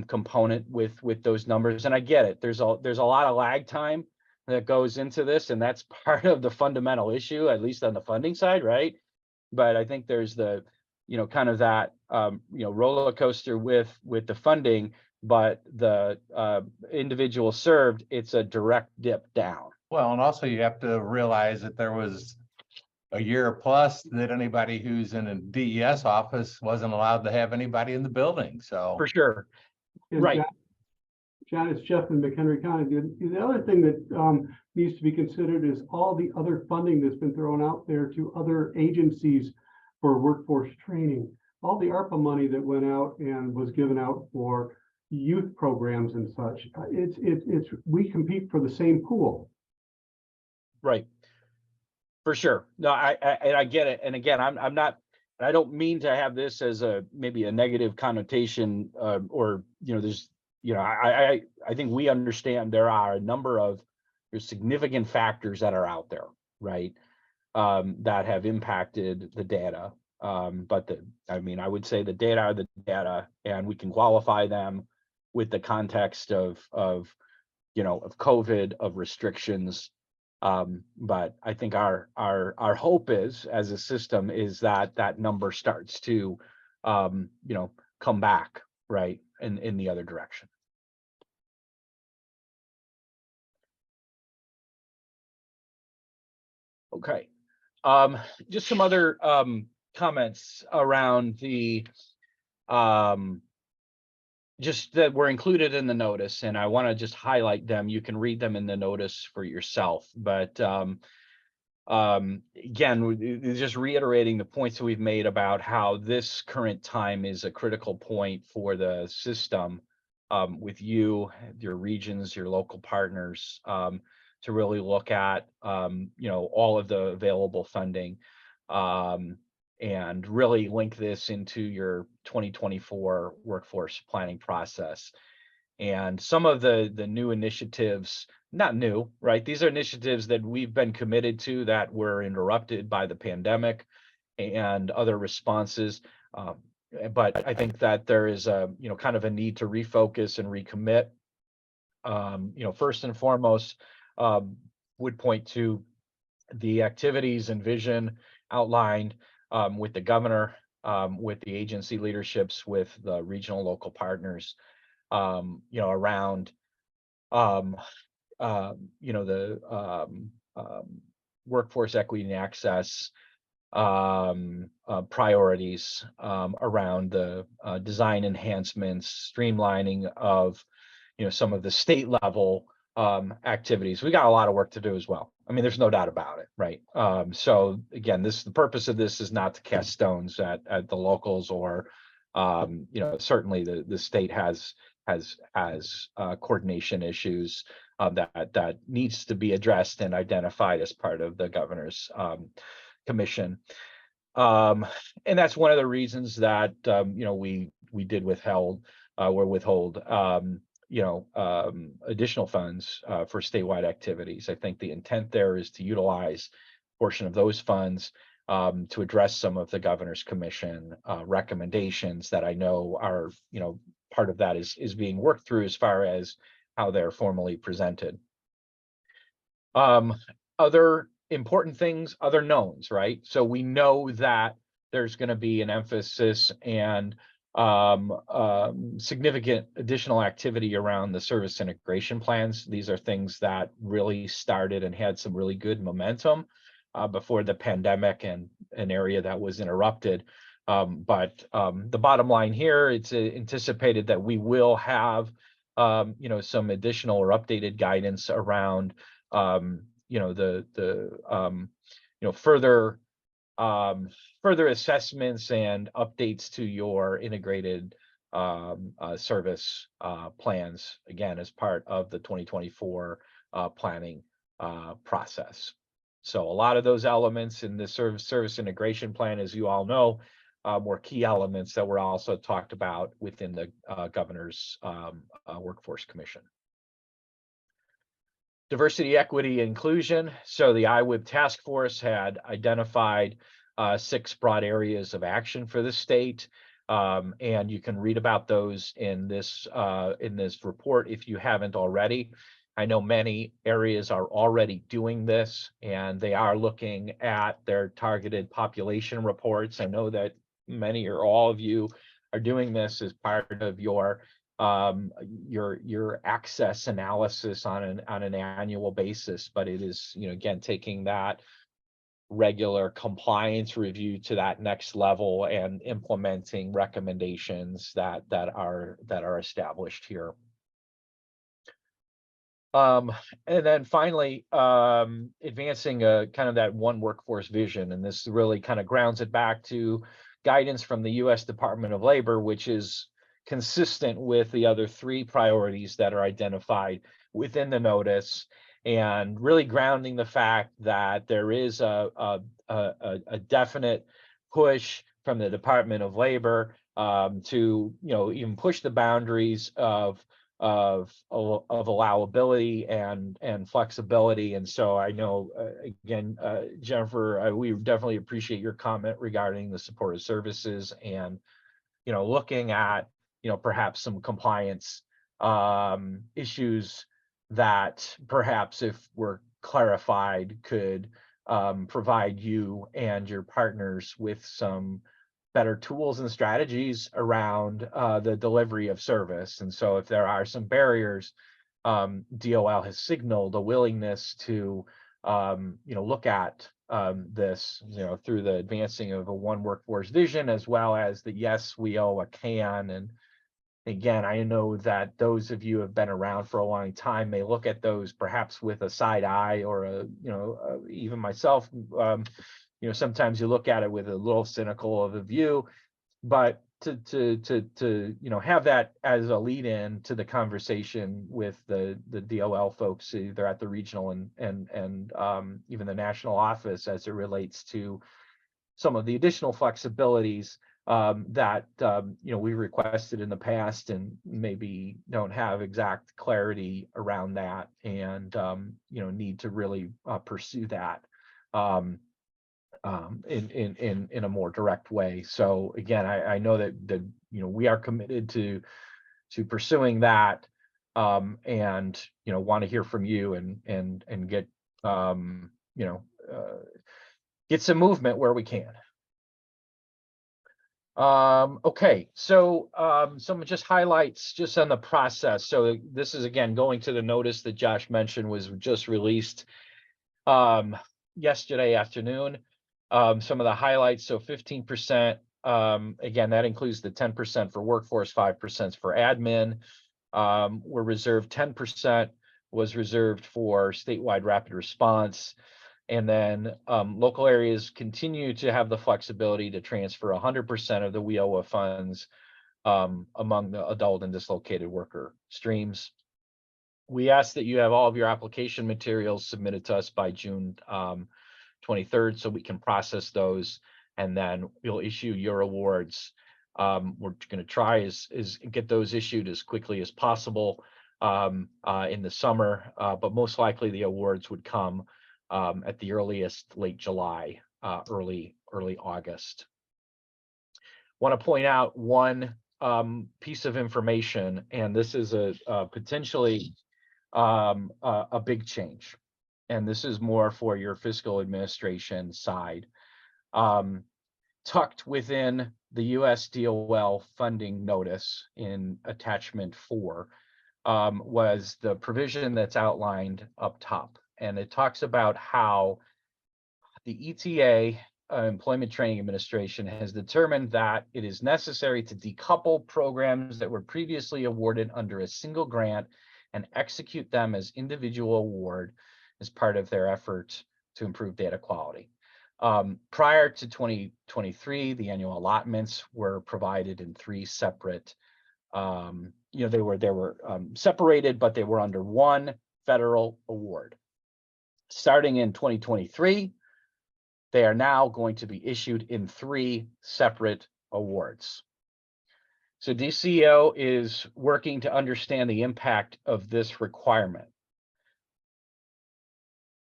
component with those numbers. And I get it. There's a lot of lag time that goes into this, and that's part of the fundamental issue, at least on the funding side, right? But I think there's the kind of that, roller coaster with the funding, but the individual served, it's a direct dip down. Well, and also you have to realize that there was a year plus that anybody who's in a DES office wasn't allowed to have anybody in the building, so. For sure. And Right. John, it's Jeff in McHenry County. The other thing that needs to be considered is all the other funding that's been thrown out there to other agencies for workforce training. All the ARPA money that went out and was given out for youth programs and such. We compete for the same pool. Right. For sure. No, I get it. And again, I'm not, I don't mean to have this as maybe a negative connotation, or, there's, I think we understand there are a number of significant factors that are out there, right? That have impacted the data. But I would say the data are the data, and we can qualify them with the context of COVID, of restrictions. But I think our hope is, as a system, is that number starts to, come back, right, in the other direction. Okay, just some other comments around the just that were included in the notice, and I want to just highlight them. You can read them in the notice for yourself, but again, just reiterating the points that we've made about how this current time is a critical point for the system, with you, your regions, your local partners, to really look at all of the available funding, and really link this into your 2024 workforce planning process. And some of the new initiatives, not new, right? These are initiatives that we've been committed to that were interrupted by the pandemic and other responses. But I think that there is a, kind of a need to refocus and recommit. First and foremost, would point to the activities and vision outlined with the governor, with the agency leaderships, with the regional local partners, around, the workforce equity and access priorities, around the design enhancements, streamlining of, some of the state level activities. We got a lot of work to do as well. I mean, there's no doubt about it, right? So again, the purpose of this is not to cast stones at the locals, or certainly the state has coordination issues that needs to be addressed and identified as part of the governor's commission. And that's one of the reasons that we did withhold additional funds for statewide activities. I think the intent there is to utilize a portion of those funds to address some of the governor's commission recommendations that I know are, part of that is being worked through as far as how they're formally presented. Other important things, other knowns, right? So we know that there's going to be an emphasis and significant additional activity around the service integration plans. These are things that really started and had some really good momentum before the pandemic, and an area that was interrupted. But the bottom line here, it's anticipated that we will have some additional or updated guidance around further assessments and updates to your integrated service plans, again, as part of the 2024 planning process. So a lot of those elements in the service integration plan, as you all know, were key elements that were also talked about within the governor's workforce commission. Diversity, equity, inclusion. So the IWIB task force had identified 6 broad areas of action for the state, and you can read about those in this report if you haven't already. I know many areas are already doing this, and they are looking at their targeted population reports. I know that many or all of you are doing this as part of your access analysis on an annual basis, but it is, you know, again, taking that regular compliance review to that next level and implementing recommendations that are established here. And then finally, advancing kind of that one workforce vision, and this really kind of grounds it back to guidance from the U.S. Department of Labor, which is consistent with the other 3 priorities that are identified within the notice, and really grounding the fact that there is a definite push from the Department of Labor to, you know, even push the boundaries of allowability and flexibility. And so I know, again, Jennifer, we definitely appreciate your comment regarding the supportive services and, you know, looking at, you know, perhaps some compliance issues that perhaps, if were clarified, could provide you and your partners with some better tools and strategies around the delivery of service. And so if there are some barriers, DOL has signaled a willingness to you know, look at this, you know, through the advancing of a one workforce vision, as well as the yes, we owe a can. And again, I know that those of you who have been around for a long time may look at those perhaps with a side eye, or you know, even myself, you know, sometimes you look at it with a little cynical of a view, but to you know, have that as a lead in to the conversation with the DOL folks, either at the regional and even the national office, as it relates to some of the additional flexibilities that you know, we requested in the past and maybe don't have exact clarity around that, and you know, need to really pursue that in a more direct way. So again, I know that you know, we are committed to pursuing that, and you know, want to hear from you and get you know, get some movement where we can. Okay, so some just highlights just on the process. So this is, again, going to the notice that Josh mentioned was just released yesterday afternoon. Some of the highlights: so 15%, again, that includes the 10% for workforce, 5% for admin, were reserved. 10% was reserved for statewide rapid response. And then local areas continue to have the flexibility to transfer 100% of the WIOA funds among the adult and dislocated worker streams. We ask that you have all of your application materials submitted to us by June 23rd, so we can process those, and then we'll issue your awards. We're going to try is get those issued as quickly as possible in the summer, but most likely the awards would come at the earliest late July, early August. Want to point out one piece of information, and this is a potentially a big change, and this is more for your fiscal administration side. Tucked within the US DOL funding notice in attachment 4 was the provision that's outlined up top. And it talks about how the ETA, Employment Training Administration, has determined that it is necessary to decouple programs that were previously awarded under a single grant and execute them as individual award as part of their effort to improve data quality. Prior to 2023, the annual allotments were provided in 3 separate, you know, they were separated, but they were under one federal award. Starting in 2023, they are now going to be issued in 3 separate awards. So DCO is working to understand the impact of this requirement.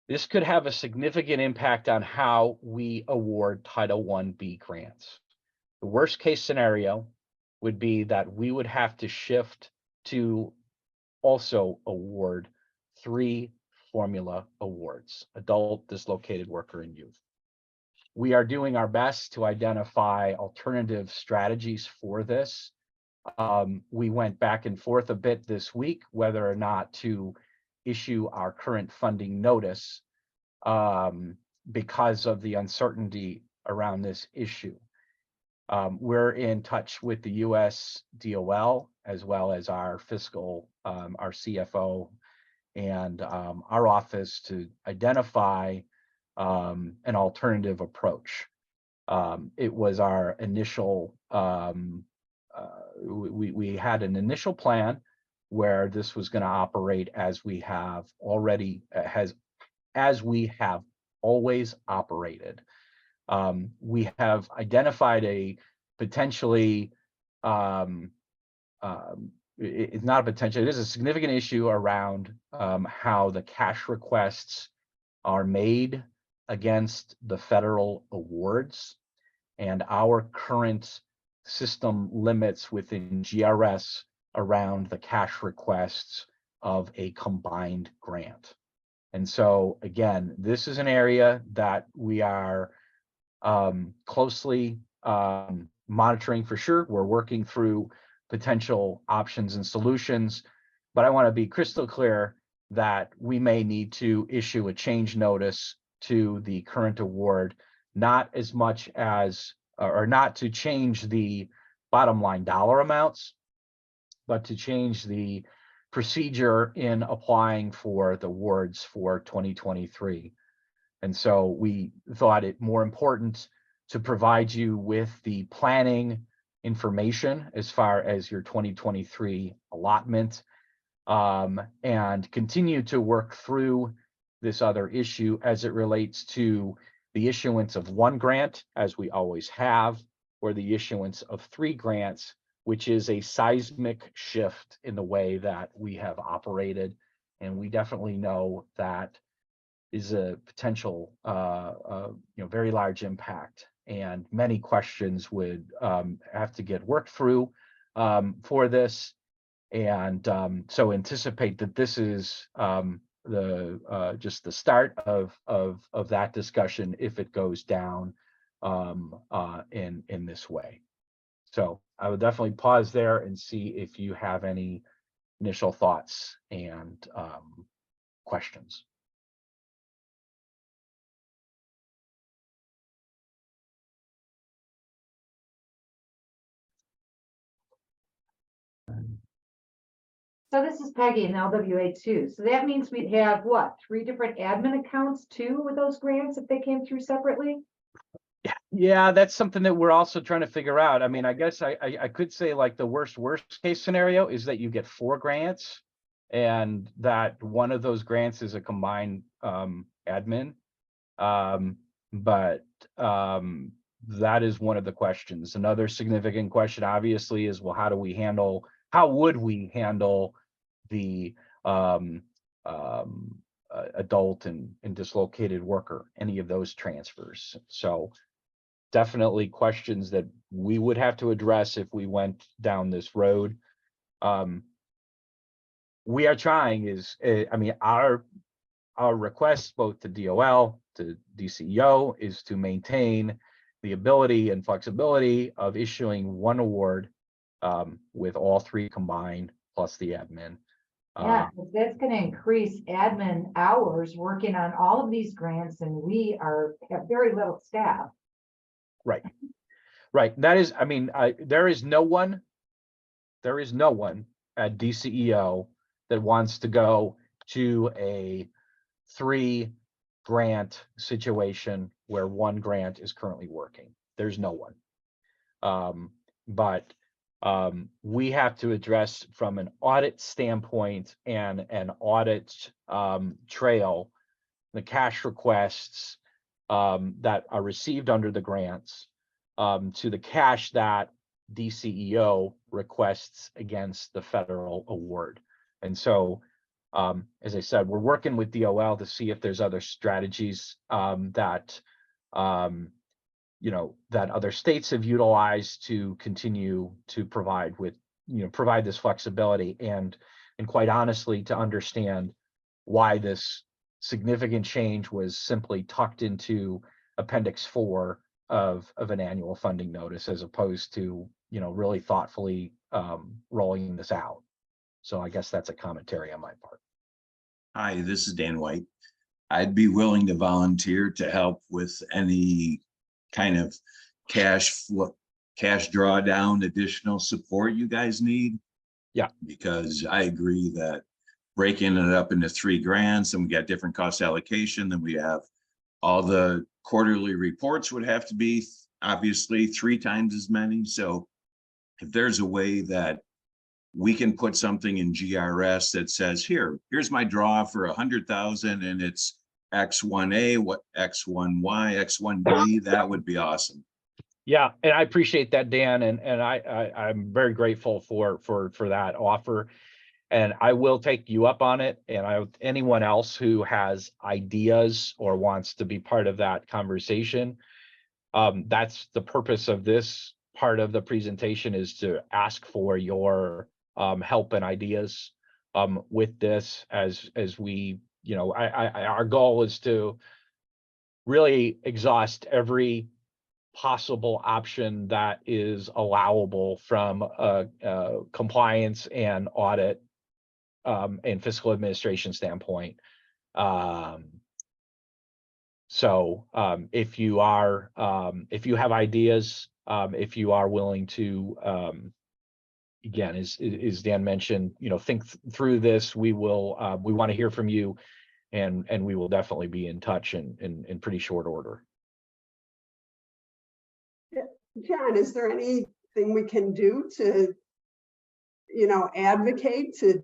This could have a significant impact on how we award Title I-B grants. The worst case scenario would be that we would have to shift to also award 3 formula awards: adult, dislocated worker, and youth. we are doing our best to identify alternative strategies for this. We went back and forth a bit this week, whether or not to issue our current funding notice because of the uncertainty around this issue. We're in touch with the US DOL as well as our fiscal, our CFO and our office to identify an alternative approach. It was our initial, we had an initial plan where this was going to operate as we have already, as we have always operated. We have identified a potentially, it's not a potential, it is a significant issue around how the cash requests are made against the federal awards, and our current system limits within GRS around the cash requests of a combined grant. And so again, this is an area that we are closely monitoring for sure. We're working through potential options and solutions, but I want to be crystal clear that we may need to issue a change notice to the current award, not as much as, or not to change the bottom line dollar amounts, but to change the procedure in applying for the awards for 2023. And so we thought it more important to provide you with the planning information as far as your 2023 allotment, and continue to work through this other issue as it relates to the issuance of one grant, as we always have, or the issuance of 3 grants, which is a seismic shift in the way that we have operated. And we definitely know that is a potential, very large impact, and many questions would have to get worked through for this. And so anticipate that this is just the start of that discussion if it goes down in this way. So I would definitely pause there and see if you have any initial thoughts and questions. So this is Peggy in LWA too. So that means we'd have what, 3 different admin accounts too with those grants if they came through separately? Yeah, that's something that we're also trying to figure out. I mean, I guess I could say like the worst case scenario is that you get 4 grants and that one of those grants is a combined admin. But that is one of the questions. Another significant question obviously is, well, how would we handle the adult and dislocated worker, any of those transfers? So definitely questions that we would have to address if we went down this road. We are trying our request both to DOL, to DCEO, is to maintain the ability and flexibility of issuing one award with all 3 combined plus the admin. Yeah, 'cause that's going to increase admin hours working on all of these grants, and we have very little staff. Right. That is, there is no one at DCEO that wants to go to a 3 grant situation where 1 grant is currently working. There's no one. But we have to address from an audit standpoint and an audit trail the cash requests that are received under the grants to the cash that DCEO requests against the federal award. And so, as I said, we're working with DOL to see if there's other strategies that that other states have utilized to continue to provide this flexibility, and quite honestly, to understand why this significant change was simply tucked into appendix 4 of an annual funding notice, as opposed to, you know, really thoughtfully rolling this out. So I guess that's a commentary on my part. Hi, this is Dan White. I'd be willing to volunteer to help with any kind of cash drawdown, additional support you guys need. Yeah. Because I agree that breaking it up into 3 grants, and we got different cost allocation, then we have all the quarterly reports would have to be obviously 3 times as many. So if there's a way that we can put something in GRS that says, here's my draw for 100,000 and it's X1A, what X1Y, X1B, that would be awesome. Yeah, and I appreciate that, Dan, and I'm very grateful for that offer, and I will take you up on it. And anyone else who has ideas or wants to be part of that conversation, that's the purpose of this part of the presentation, is to ask for your help and ideas with this as we, you know, our goal is to really exhaust every possible option that is allowable from a compliance and audit and fiscal administration standpoint. So if you have ideas, if you are willing to, again, as Dan mentioned, you know, think through this, we want to hear from you, and we will definitely be in touch in pretty short order. John, is there anything we can do to, you know, advocate to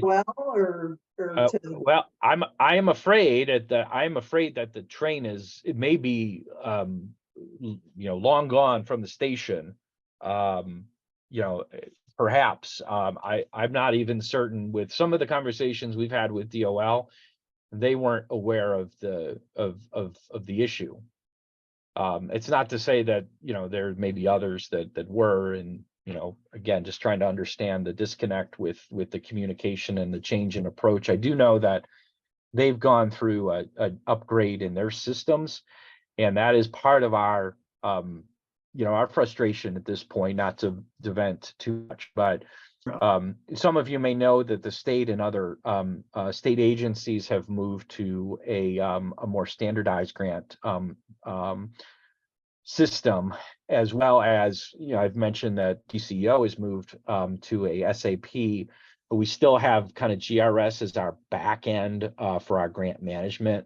DOL or to? Well, I am afraid that the train it may be you know, long gone from the station. You know, perhaps I'm not even certain. With some of the conversations we've had with DOL, they weren't aware of the issue. It's not to say that, you know, there may be others that were, and, you know, again, just trying to understand the disconnect with the communication and the change in approach. I do know that they've gone through an upgrade in their systems, and that is part of our you know, our frustration at this point, not to vent too much, but some of you may know that the state and other state agencies have moved to a more standardized grant system, as well as, you know, I've mentioned that DCEO has moved to a SAP, but we still have kind of GRS as our back end for our grant management.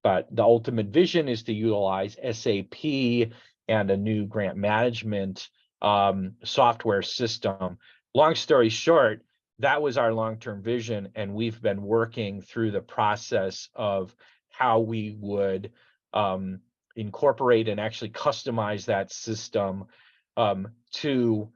But the ultimate vision is to utilize SAP and a new grant management software system. Long story short, that was our long-term vision, and we've been working through the process of how we would incorporate and actually customize that system to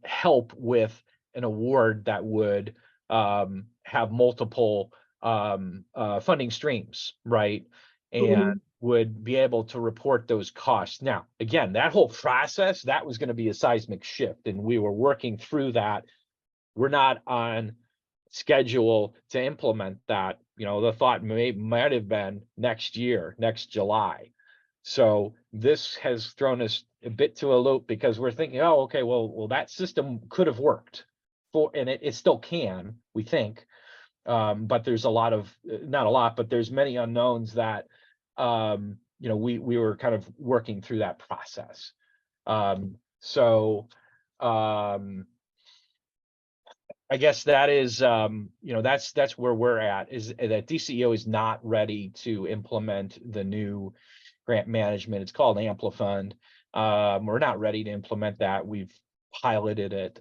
help with an award that would have multiple funding streams, right? And would be able to report those costs. Now, again, that whole process, that was going to be a seismic shift, and we were working through that. We're not on schedule to implement that. You know, the thought might have been next year, next July. So this has thrown us a bit to a loop, because we're thinking, oh, okay, well, that system could have worked and it still can, we think. But there's not a lot, but there's many unknowns that, you know, we were kind of working through that process. I guess that is, you know, that's where we're at, is that DCEO is not ready to implement the new grant management. It's called Amplifund. We're not ready to implement that. We've piloted it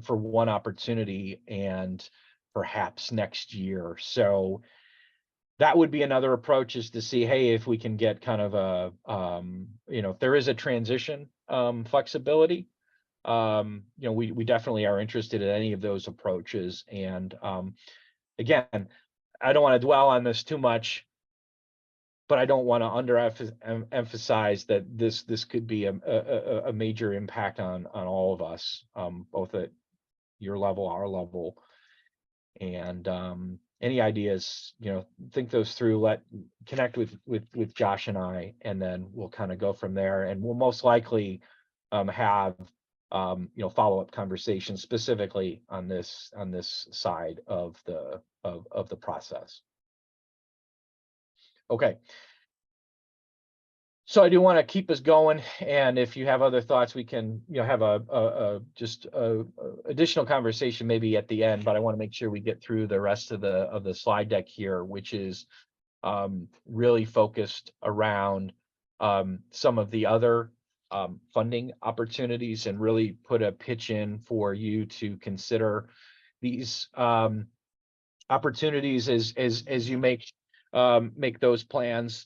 for one opportunity, and perhaps next year. So that would be another approach, is to see, hey, if we can get kind of a, you know, if there is a transition flexibility, you know, we definitely are interested in any of those approaches. And again, I don't want to dwell on this too much, but I don't want to emphasize that this could be a major impact on all of us, both at your level, our level. And any ideas, think those through, connect with Josh and I, and then we'll kind of go from there. And we'll most likely have follow-up conversations specifically on this side of the process. Okay. So I do want to keep us going, and if you have other thoughts, we can have a additional conversation maybe at the end. But I want to make sure we get through the rest of the slide deck here, which is really focused around some of the other funding opportunities, and really put a pitch in for you to consider these opportunities as you make those plans.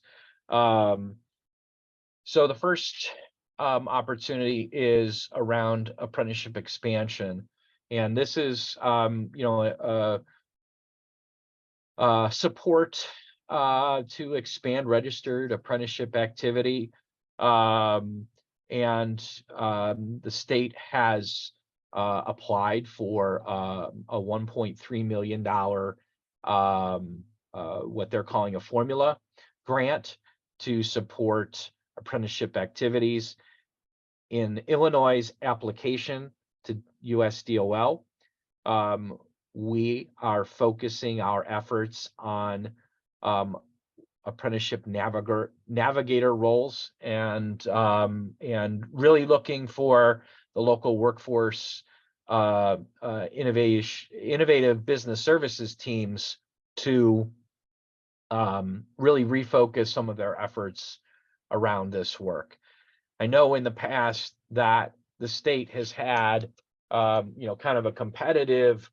So the first opportunity is around apprenticeship expansion, and this is support to expand registered apprenticeship activity, and the state has applied for a $1.3 million what they're calling a formula grant to support apprenticeship activities. In Illinois' application to USDOL, we are focusing our efforts on apprenticeship navigator roles, and really looking for the local workforce innovative business services teams to really refocus some of their efforts around this work. I know in the past that the state has had, kind of a competitive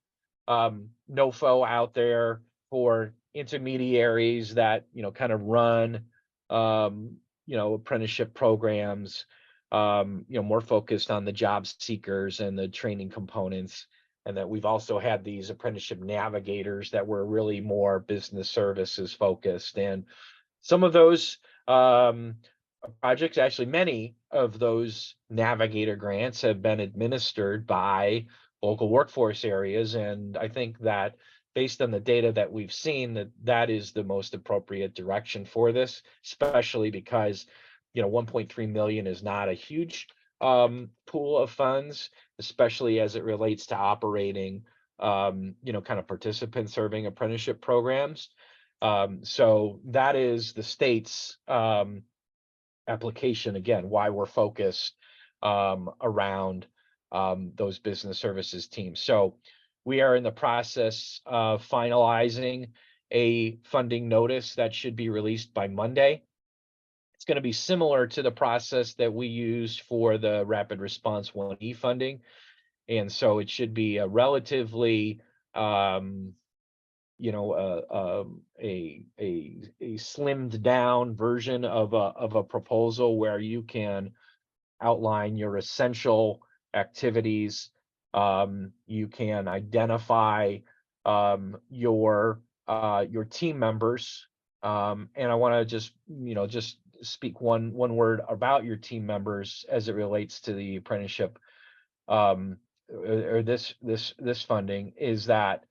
NOFO out there for intermediaries that, kind of run, apprenticeship programs, more focused on the job seekers and the training components. And that we've also had these apprenticeship navigators that were really more business services focused. And some of those projects, actually many of those navigator grants, have been administered by local workforce areas. And I think that based on the data that we've seen, that is the most appropriate direction for this, especially because, 1.3 million is not a huge pool of funds, especially as it relates to operating, kind of participant serving apprenticeship programs. So that is the state's application, again, why we're focused around those business services teams. So we are in the process of finalizing a funding notice that should be released by Monday. It's going to be similar to the process that we used for the Rapid Response 1E funding. And so it should be a relatively, a slimmed down version of a proposal where you can outline your essential activities. You can identify your team members. And I want to just speak one word about your team members as it relates to the apprenticeship or this funding, is that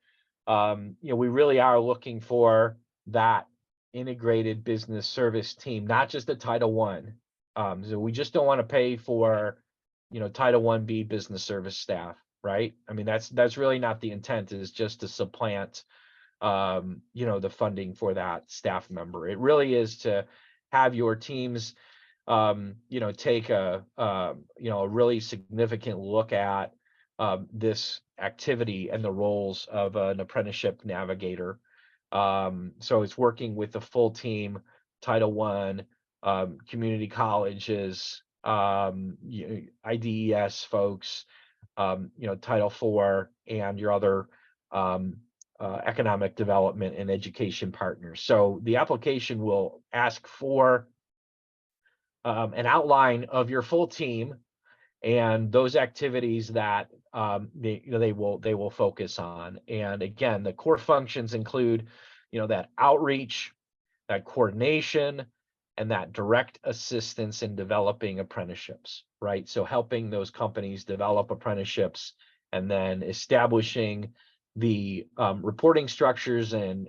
we really are looking for that integrated business service team, not just a Title I. So we just don't want to pay for Title 1B business service staff, right? I mean, that's really not the intent, is just to supplant the funding for that staff member. It really is to have your teams take a really significant look at this activity and the roles of an apprenticeship navigator. So it's working with the full team, Title I, community colleges, IDES folks, Title IV, and your other economic development and education partners. So the application will ask for an outline of your full team and those activities that they will focus on. And again, the core functions include that outreach, that coordination, and that direct assistance in developing apprenticeships, right? So helping those companies develop apprenticeships, and then establishing the reporting structures and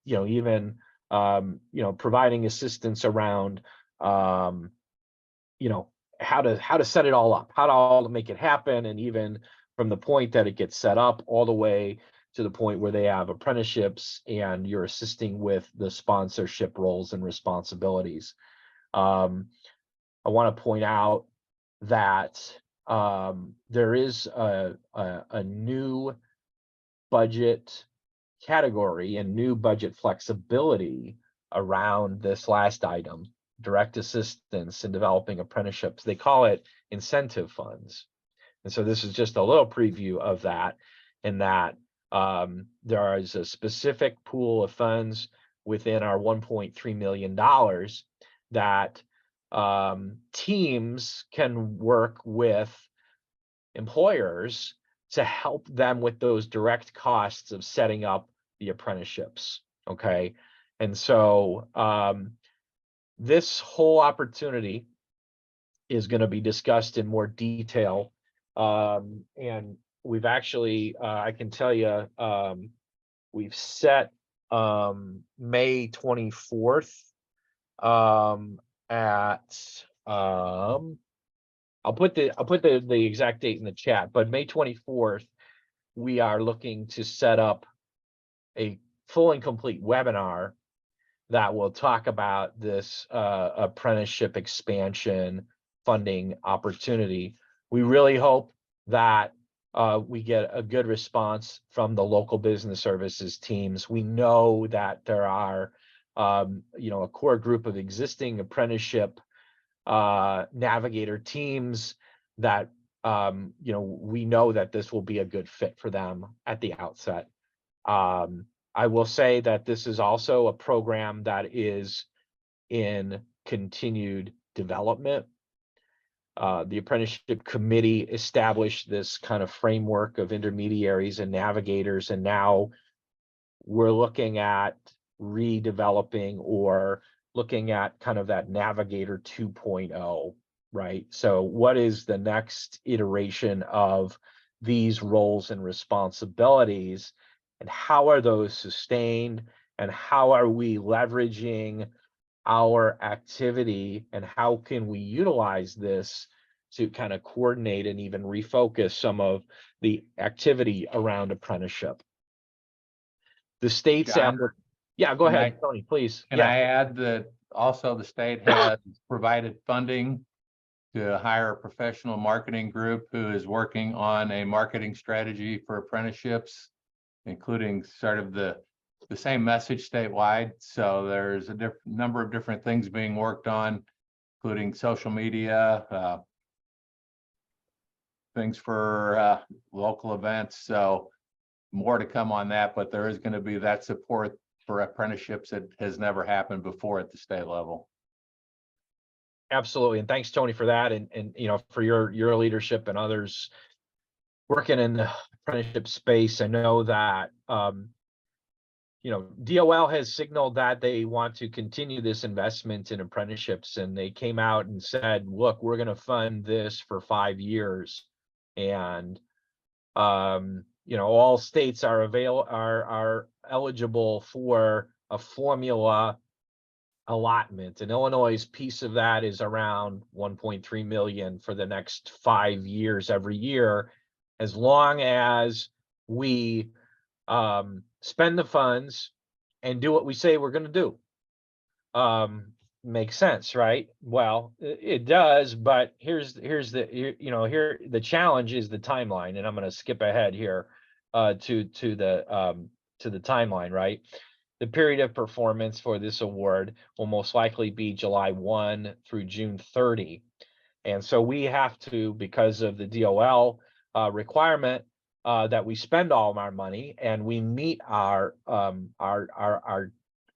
you know, even you know, providing assistance around you know, how to set it all up, how to all make it happen, and even from the point that it gets set up all the way to the point where they have apprenticeships and you're assisting with the sponsorship roles and responsibilities. I want to point out that there is a new budget category and new budget flexibility around this last item, direct assistance in developing apprenticeships. They call it incentive funds. And so this is just a little preview of that, in that there is a specific pool of funds within our $1.3 million that teams can work with employers to help them with those direct costs of setting up the apprenticeships. Okay. And so this whole opportunity is going to be discussed in more detail. And we've actually, I can tell you, we've set May 24th at I'll put the exact date in the chat, but May 24th, we are looking to set up a full and complete webinar that will talk about this apprenticeship expansion funding opportunity. We really hope that we get a good response from the local business services teams. We know that there are you know, a core group of existing apprenticeship navigator teams that you know, we know that this will be a good fit for them at the outset. I will say that this is also a program that is in continued development. The apprenticeship committee established this kind of framework of intermediaries and navigators, and now we're looking at redeveloping or looking at kind of that Navigator 2.0, right? So what is the next iteration of these roles and responsibilities, and how are those sustained, and how are we leveraging our activity, and how can we utilize this to kind of coordinate and even refocus some of the activity around apprenticeship? The state's John, yeah, go can ahead, Tony, please. Can Yeah. I add that also the state has provided funding to hire a professional marketing group who is working on a marketing strategy for apprenticeships, including sort of the same message statewide. So there's a number of different things being worked on, including social media, things for local events. So more to come on that, but there is going to be that support for apprenticeships that has never happened before at the state level. Absolutely. And thanks, Tony, for that. And you know, for your leadership and others working in the apprenticeship space. I know that you know, DOL has signaled that they want to continue this investment in apprenticeships, and they came out and said, look, we're going to fund this for 5 years. And you know, all states are eligible for a formula allotment, and Illinois' piece of that is around 1.3 million for the next 5 years every year, as long as we spend the funds and do what we say we're going to do. Makes sense, right? Well, it does, but here's the you know, here the challenge is the timeline, and I'm going to skip ahead here to the timeline, right? The period of performance for this award will most likely be July 1 through June 30. And so we have to, because of the DOL requirement, that we spend all of our money and we meet our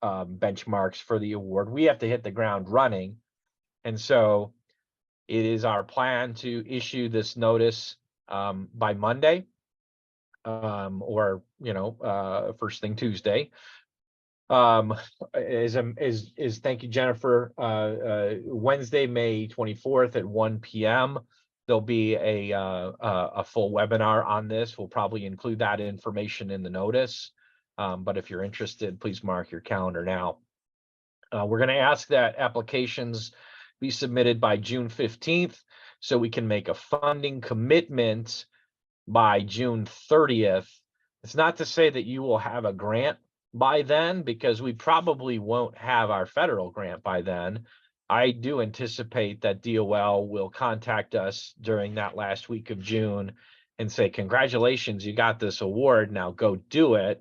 benchmarks for the award, we have to hit the ground running. And so it is our plan to issue this notice by Monday, or you know, first thing Tuesday. Thank you, Jennifer. Wednesday, May 24th at 1 p.m. there'll be a full webinar on this. We'll probably include that information in the notice. But if you're interested, please mark your calendar now. We're going to ask that applications be submitted by June 15th so we can make a funding commitment by June 30th. It's not to say that you will have a grant by then, because we probably won't have our federal grant by then. I do anticipate that DOL will contact us during that last week of June and say, congratulations, you got this award, now go do it.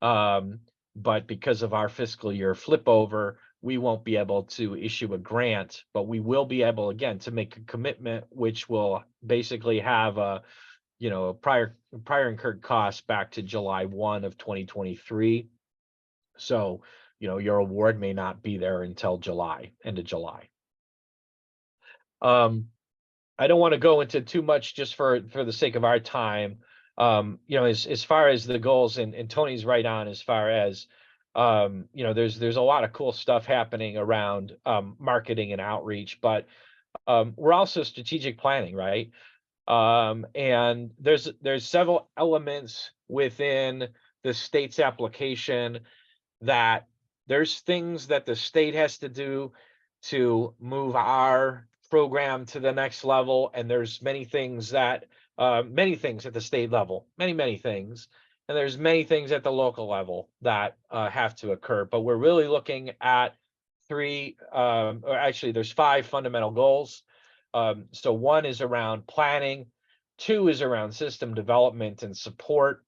But because of our fiscal year flip over, we won't be able to issue a grant, but we will be able, again, to make a commitment, which will basically have a prior incurred costs back to July 1 of 2023. So, your award may not be there until end of July. I don't want to go into too much just for the sake of our time. As far as the goals, and Tony's right on as far as, there's a lot of cool stuff happening around marketing and outreach, but we're also strategic planning, right? And there's several elements within the state's application that there's things that the state has to do to move our program to the next level, and there's many things at the state level, many things, and there's many things at the local level that have to occur. But we're really looking at there's 5 fundamental goals. So 1 is around planning, 2 is around system development and support,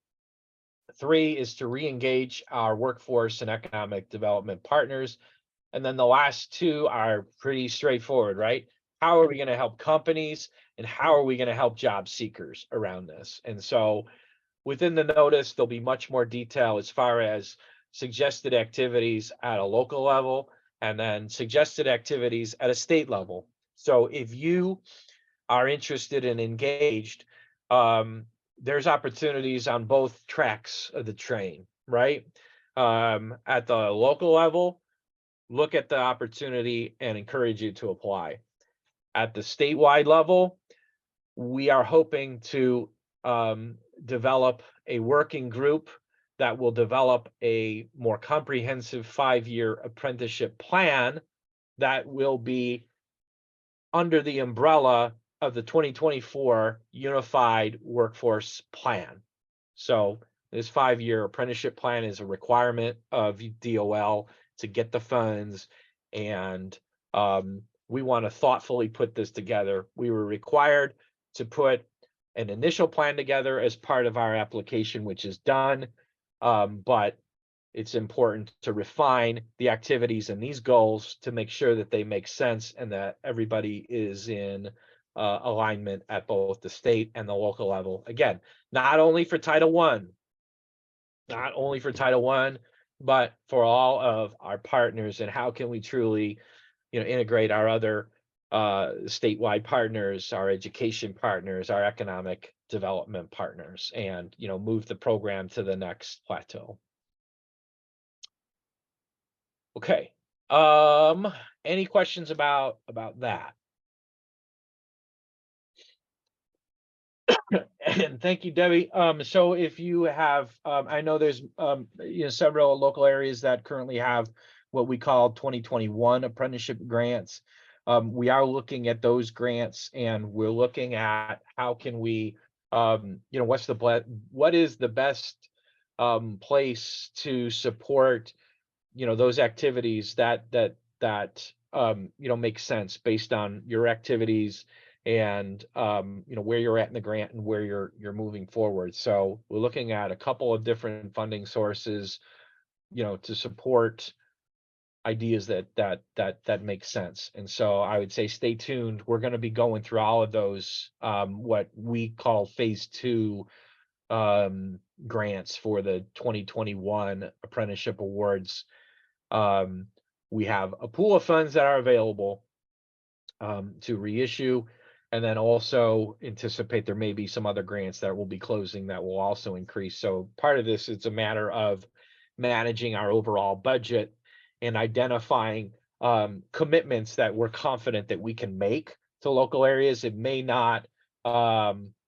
3 is to re-engage our workforce and economic development partners, and then the last 2 are pretty straightforward, right? How are we going to help companies, and how are we going to help job seekers around this? And so within the notice, there'll be much more detail as far as suggested activities at a local level, and then suggested activities at a state level. So if you are interested and engaged, there's opportunities on both tracks of the train, right? At the local level, look at the opportunity and encourage you to apply. At the statewide level, we are hoping to develop a working group that will develop a more comprehensive 5-year apprenticeship plan that will be under the umbrella of the 2024 Unified Workforce Plan. So this 5-year apprenticeship plan is a requirement of DOL to get the funds, and we want to thoughtfully put this together. We were required to put an initial plan together as part of our application, which is done, but it's important to refine the activities and these goals to make sure that they make sense and that everybody is in alignment at both the state and the local level. Again, not only for Title I, but for all of our partners, and how can we truly, integrate our other statewide partners, our education partners, our economic development partners, and, move the program to the next plateau. Okay. Any questions about that? And thank you, Debbie. So if you have, I know there's several local areas that currently have what we call 2021 apprenticeship grants. We are looking at those grants, and we're looking at how can we, what is the best place to support, those activities that make sense based on your activities and where you're at in the grant and where you're moving forward. So we're looking at a couple of different funding sources, to support ideas that make sense. And so I would say stay tuned. We're going to be going through all of those, what we call phase 2 grants for the 2021 apprenticeship awards. We have a pool of funds that are available to reissue, and then also anticipate there may be some other grants that will be closing that will also increase. So part of this, it's a matter of managing our overall budget and identifying commitments that we're confident that we can make to local areas. It may not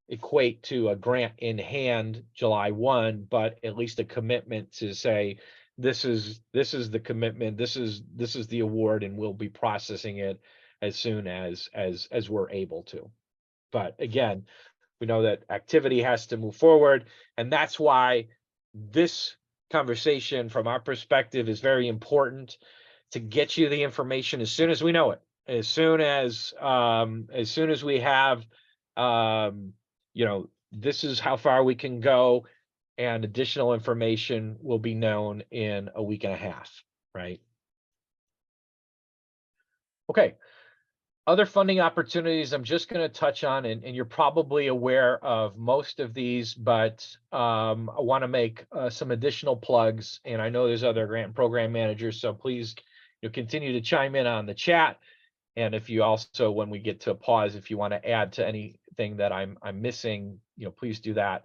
equate to a grant in hand July 1, but at least a commitment to say, this is the commitment, this is the award, and we'll be processing it as soon as we're able to. But again, we know that activity has to move forward, and that's why this conversation from our perspective is very important, to get you the information as soon as we know it, as soon as we have this is how far we can go, and additional information will be known in a week and a half, right? Okay. Other funding opportunities I'm just going to touch on, and you're probably aware of most of these, but I want to make some additional plugs, and I know there's other grant program managers, so please continue to chime in on the chat. And if you also, when we get to a pause, if you want to add to anything that I'm missing, please do that.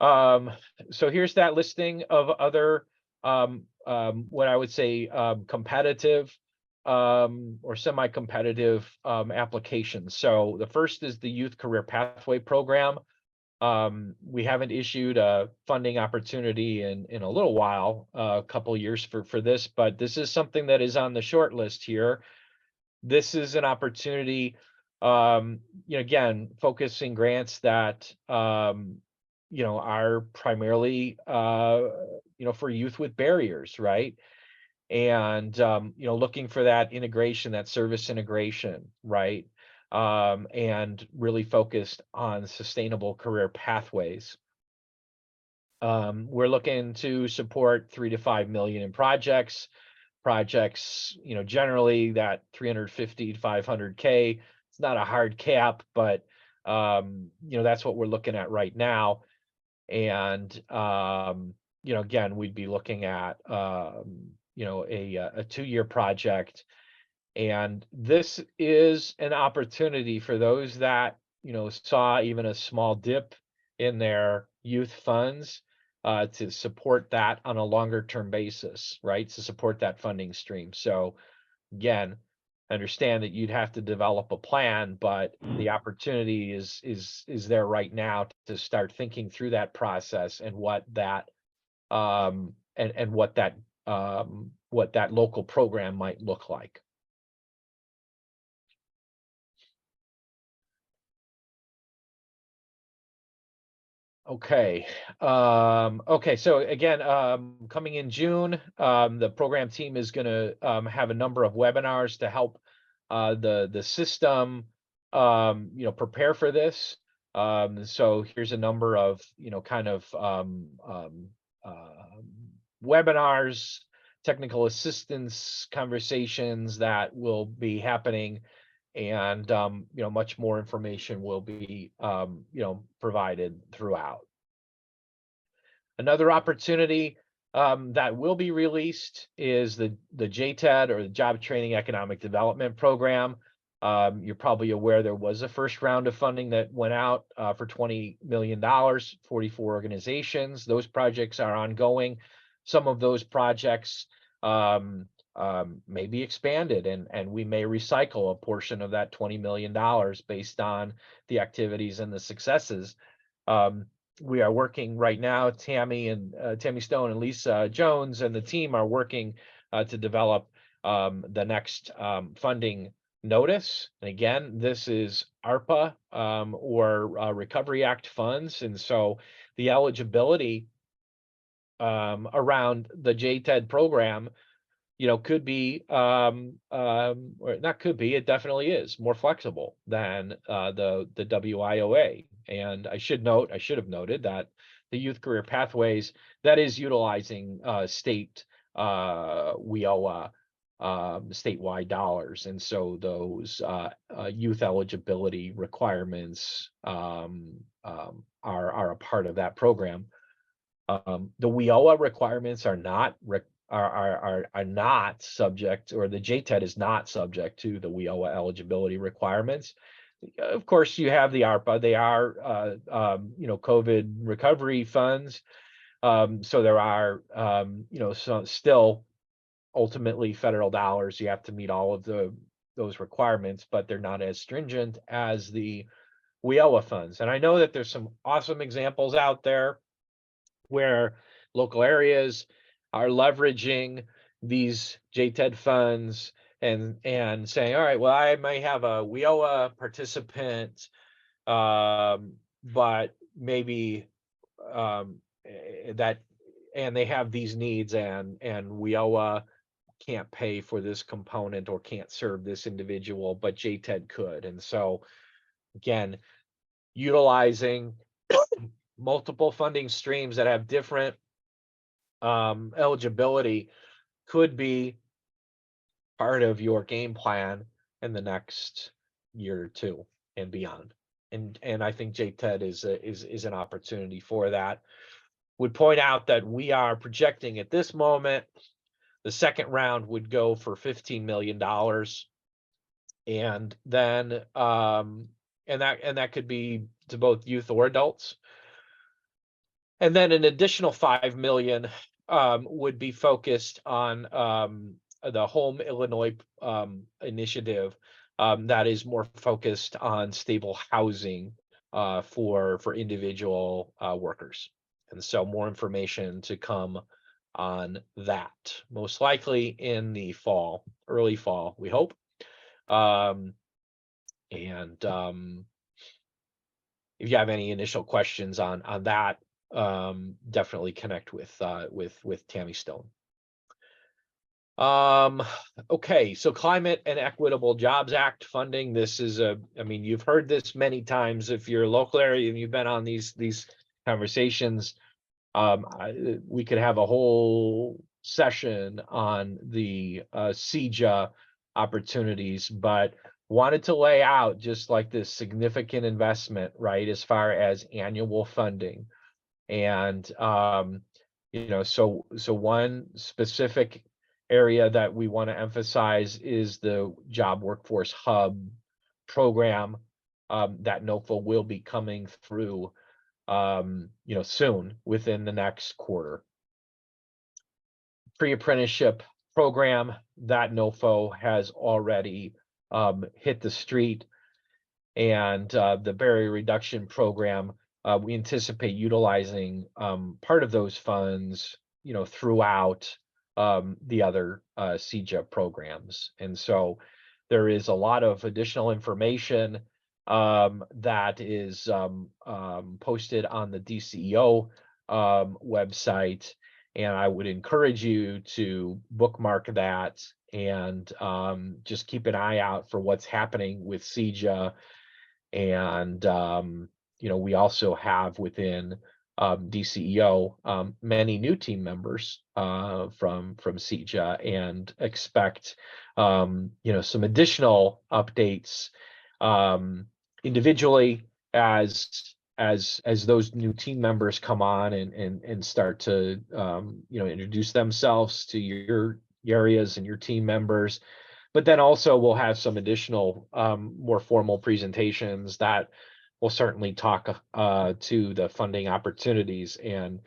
So here's that listing of other what I would say competitive or semi-competitive applications. So the first is the Youth Career Pathway Program. We haven't issued a funding opportunity in a little while, a couple years for this, but this is something that is on the short list here. This is an opportunity, again, focusing grants that are primarily for youth with barriers, right? And looking for that integration, that service integration, right? And really focused on sustainable career pathways. We're looking to support 3 to 5 million in projects, generally that 350 to 500K. It's not a hard cap, but that's what we're looking at right now. And again, we'd be looking at a 2-year project. And this is an opportunity for those that saw even a small dip in their youth funds to support that on a longer term basis, right? To support that funding stream. So again, understand that you'd have to develop a plan, but the opportunity is there right now to start thinking through that process and what that and what that local program might look like. Okay. Okay. So again, coming in June, the program team is going to have a number of webinars to help the system, prepare for this. So here's a number of, webinars, technical assistance conversations that will be happening. And much more information will be provided throughout. Another opportunity that will be released is the JTED, or the Job Training Economic Development Program. You're probably aware there was a first round of funding that went out for $20 million, 44 organizations. Those projects are ongoing. Some of those projects may be expanded, and we may recycle a portion of that $20 million based on the activities and the successes. We are working right now, Tammy Stone and Lisa Jones and the team are working to develop the next funding notice. And again, this is ARPA or Recovery Act funds. And so the eligibility around the JTED program could be, or not could be, it definitely is more flexible than the WIOA. And I should have noted that the Youth Career Pathways, that is utilizing state WIOA statewide dollars. And so those youth eligibility requirements are a part of that program. The WIOA requirements are not subject, or the JTED is not subject to the WIOA eligibility requirements. Of course, you have the ARPA. They are, COVID recovery funds. So there are, still ultimately federal dollars. You have to meet all of the those requirements, but they're not as stringent as the WIOA funds. And I know that there's some awesome examples out there where local areas are leveraging these JTED funds and saying, all right, well, I might have a WIOA participant, but maybe that, and they have these needs, and WIOA can't pay for this component or can't serve this individual, but JTED could. And so again, utilizing multiple funding streams that have different eligibility could be part of your game plan in the next year or two and beyond. And I think JTED is an opportunity for that. Would point out that we are projecting at this moment the second round would go for $15 million, and then and that could be to both youth or adults. And then an additional 5 million would be focused on the Home Illinois initiative that is more focused on stable housing for individual workers. And so more information to come on that, most likely in the fall, early fall, we hope. If you have any initial questions on that, definitely connect with Tammy Stone. Okay, so Climate and Equitable Jobs Act funding. This is I mean, you've heard this many times if you're a local area and you've been on these conversations. We could have a whole session on the CEJA opportunities, but wanted to lay out just like this significant investment, right, as far as annual funding. And you know, so one specific area that we want to emphasize is the Job Workforce Hub program that NOFA will be coming through you know, soon, within the next quarter. Pre-apprenticeship program that NOFO has already hit the street, and the barrier reduction program, we anticipate utilizing part of those funds, you know, throughout the other CEJA programs. And so there is a lot of additional information that is posted on the DCEO website, and I would encourage you to bookmark that and just keep an eye out for what's happening with CEJA. And you know, we also have within DCEO many new team members from CEJA, and expect you know, some additional updates individually as those new team members come on and start to you know, introduce themselves to your areas and your team members. But then also we'll have some additional more formal presentations that will certainly talk to the funding opportunities. And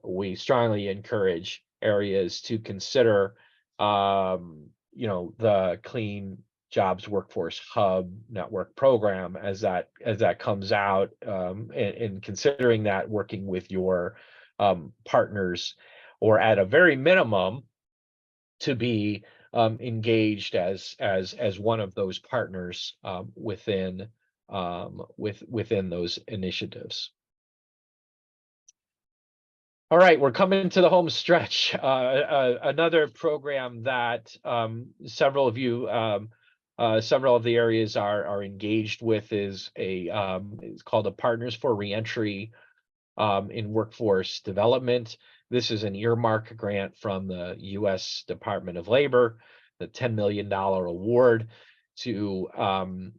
we strongly encourage areas to consider you know, the Clean Jobs Workforce Hub Network program as that comes out, and considering that, working with your partners, or at a very minimum to be engaged as one of those partners within those initiatives. All right, we're coming to the home stretch. Another program that several of you, several of the areas are engaged with is it's called a Partners for Reentry in Workforce Development. This is an earmark grant from the U.S. Department of Labor, the $10 million award to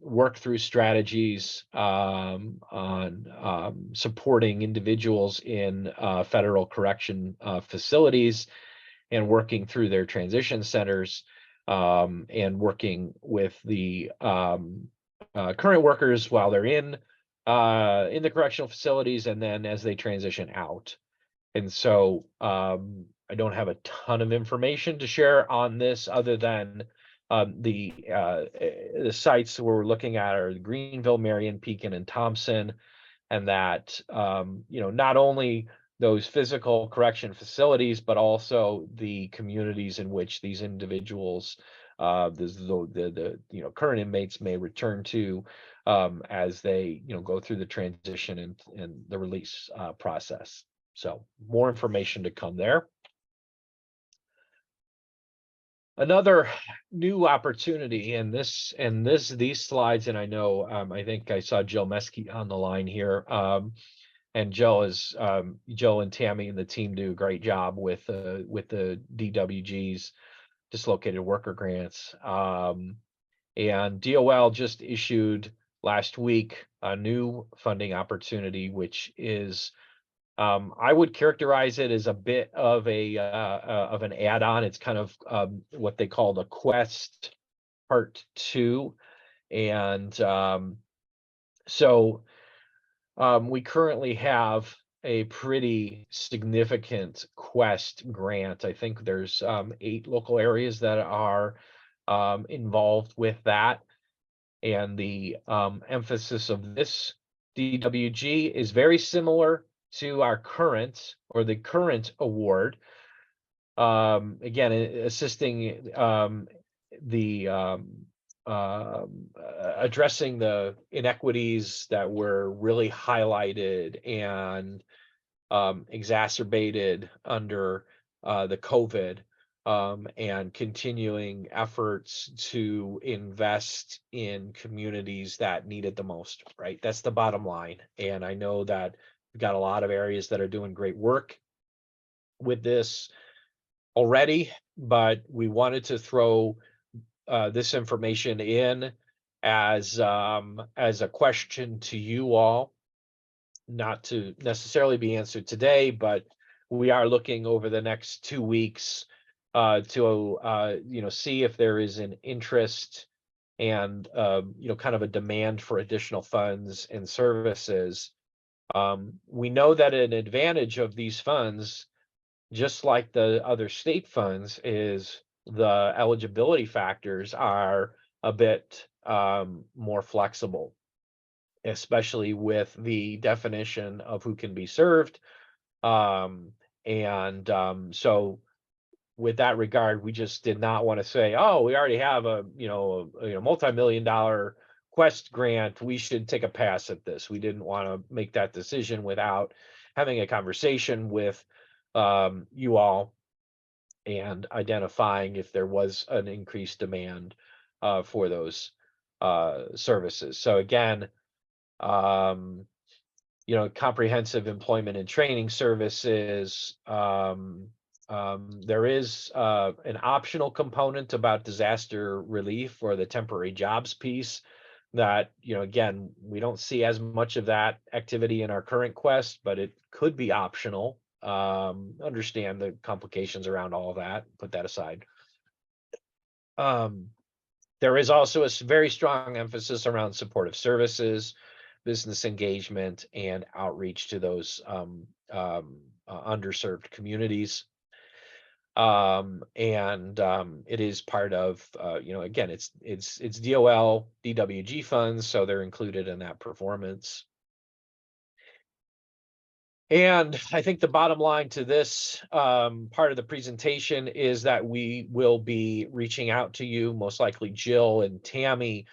work through strategies on supporting individuals in federal correction facilities, and working through their transition centers, and working with the current workers while they're in the correctional facilities, and then as they transition out. And so I don't have a ton of information to share on this, other than The sites we're looking at are Greenville, Marion, Pekin, and Thompson. And that, not only those physical correction facilities, but also the communities in which these individuals, the current inmates may return to as they, go through the transition and the release process. So more information to come there. Another new opportunity in these slides, and I know, I think I saw Jill Meskey on the line here. And Jill and Tammy and the team do a great job with the DWG's dislocated worker grants. And DOL just issued last week a new funding opportunity, which is, I would characterize it as a bit of an add-on. It's kind of what they call the Quest Part 2. And we currently have a pretty significant Quest grant. I think there's 8 local areas that are involved with that. And the emphasis of this DWG is very similar to our current award. Again, assisting addressing the inequities that were really highlighted and exacerbated under the COVID, and continuing efforts to invest in communities that need it the most, right? That's the bottom line. And I know that we've got a lot of areas that are doing great work with this already, but we wanted to throw this information in as a question to you all, not to necessarily be answered today, but we are looking over the next 2 weeks to see if there is an interest and kind of a demand for additional funds and services. We know that an advantage of these funds, just like the other state funds, is the eligibility factors are a bit more flexible, especially with the definition of who can be served. So with that regard, we just did not want to say, oh, we already have a multi-million-dollar Quest grant, we should take a pass at this. We didn't want to make that decision without having a conversation with you all and identifying if there was an increased demand for those services. So again, comprehensive employment and training services. There is an optional component about disaster relief or the temporary jobs piece that, again, we don't see as much of that activity in our current Quest, but it could be optional. Understand the complications around all of that, put that aside. There is also a very strong emphasis around supportive services, business engagement, and outreach to those underserved communities. It is part of, again, it's DOL, DWG funds, so they're included in that performance. And I think the bottom line to this part of the presentation is that we will be reaching out to you, most likely Jill and Tammy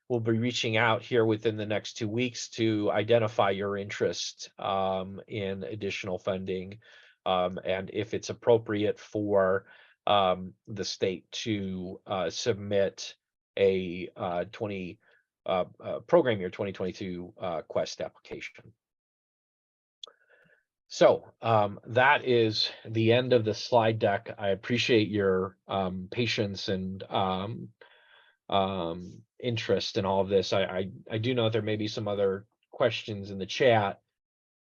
will be reaching out here within the next 2 weeks to identify your interest in additional funding, and if it's appropriate for the state to submit a program year 2022 Quest application. So that is the end of the slide deck. I appreciate your patience and interest in all of this. I do know there may be some other questions in the chat,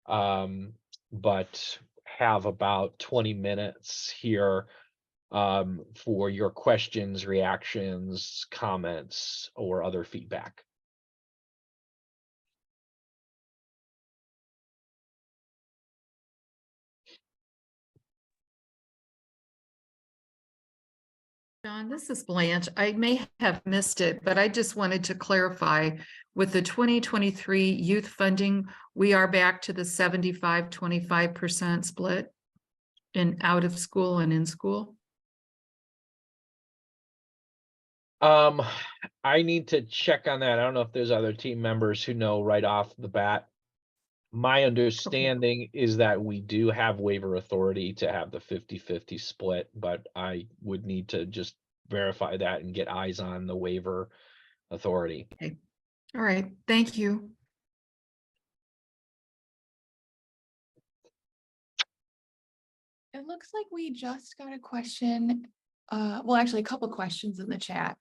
but have about 20 minutes here for your questions, reactions, comments, or other feedback. John, this is Blanche. I may have missed it, but I just wanted to clarify with the 2023 youth funding, we are back to the 75-25% split in out of school and in school. I need to check on that. I don't know if there's other team members who know right off the bat. My understanding is that we do have waiver authority to have the 50-50 split, but I would need to just verify that and get eyes on the waiver authority. Okay. All right. Thank you. It looks like we just got a question, well, actually a couple questions in the chat.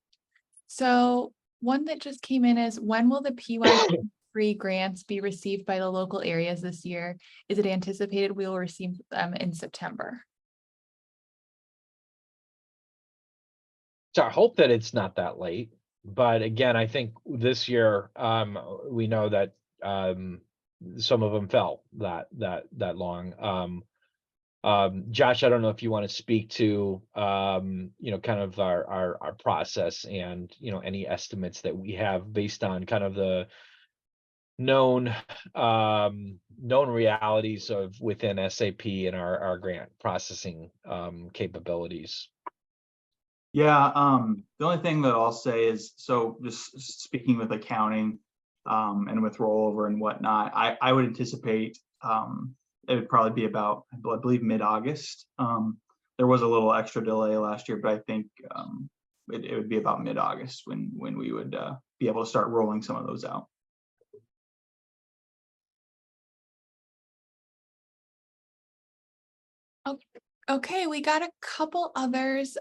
So one that just came in is, when will the PY3 grants be received by the local areas this year? Is it anticipated we will receive them in September? So I hope that it's not that late, but again, I think this year, we know that, some of them fell that long. Josh, I don't know if you want to speak to, you know, kind of our process and, you know, any estimates that we have based on kind of the known realities of within SAP and our grant processing capabilities. Yeah, the only thing that I'll say is, so just speaking with accounting and with rollover and whatnot, I would anticipate it would probably be about, I believe, mid-August. There was a little extra delay last year, but I think it would be about mid-August when we would be able to start rolling some of those out. Okay, we got a couple others.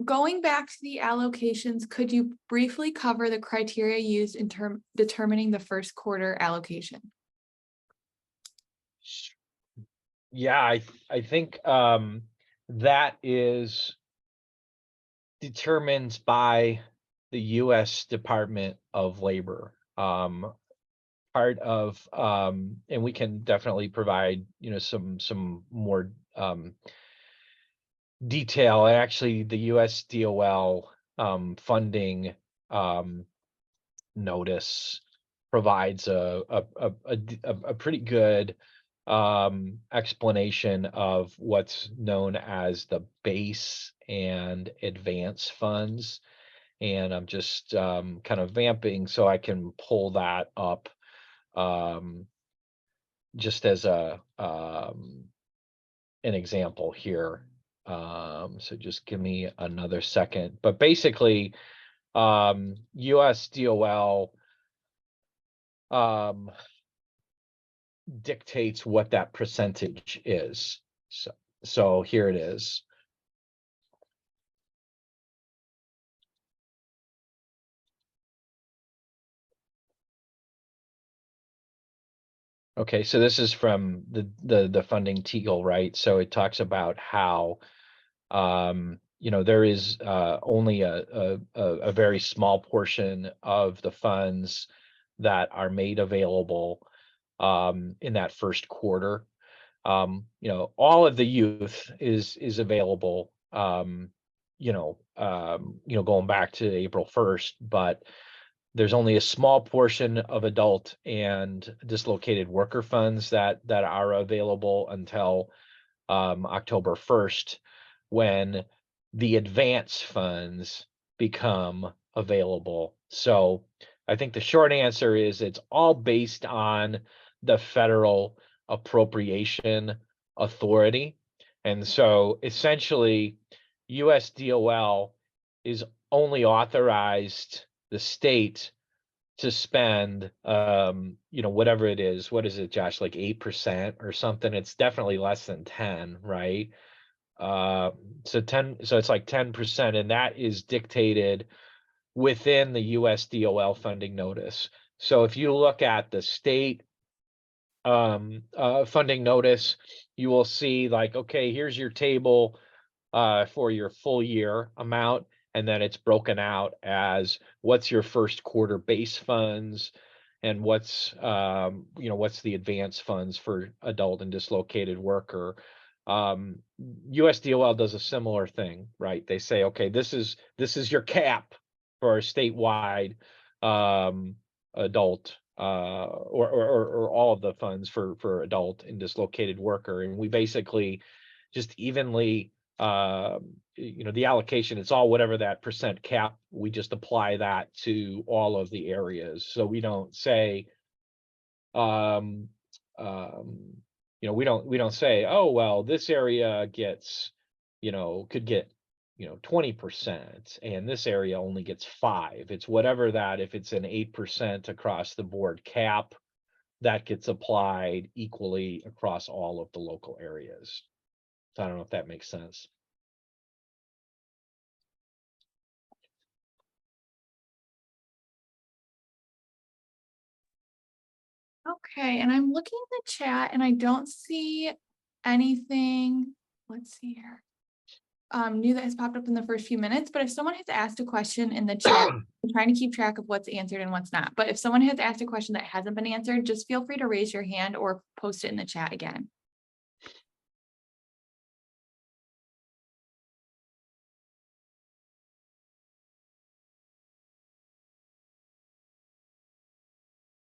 Going back to the allocations, could you briefly cover the criteria used in determining the first quarter allocation? Yeah, I think that is determined by the U.S. Department of Labor. Part of, and we can definitely provide, you know, some more detail. Actually, the U.S. DOL funding notice provides a pretty good explanation of what's known as the base and advance funds. And I'm just kind of vamping so I can pull that up just as an example here. So just give me another second. But basically, US DOL dictates what that percentage is. So here it is. Okay, so this is from the funding Teagle, right? So it talks about how you know, there is only a very small portion of the funds that are made available in that first quarter. You know, all of the youth is available, you know, going back to April 1st, but there's only a small portion of adult and dislocated worker funds that are available until October 1st, when the advance funds become available. So I think the short answer is it's all based on the federal appropriation authority. And so essentially, US DOL is only authorized the state to spend, you know, whatever it is. What is it, Josh, like 8% or something? It's definitely less than 10, right? So it's like 10%, and that is dictated within the US DOL funding notice. So if you look at the state funding notice, you will see like, okay, here's your table for your full year amount, and then it's broken out as what's your first quarter base funds and what's you know, what's the advance funds for adult and dislocated worker. USDOL does a similar thing, right? They say, okay, this is your cap for a statewide adult or all of the funds for adult and dislocated worker, and we basically just evenly the allocation, it's all whatever that percent cap, we just apply that to all of the areas. So we don't say we don't say, oh, well, this area gets, could get 20% and this area only gets 5. It's whatever that, if it's an 8% across the board cap, that gets applied equally across all of the local areas. So I don't know if that makes sense. Okay, and I'm looking in the chat and I don't see anything. Let's see here. New that has popped up in the first few minutes, but if someone has asked a question in the chat, I'm trying to keep track of what's answered and what's not. But if someone has asked a question that hasn't been answered, just feel free to raise your hand or post it in the chat again.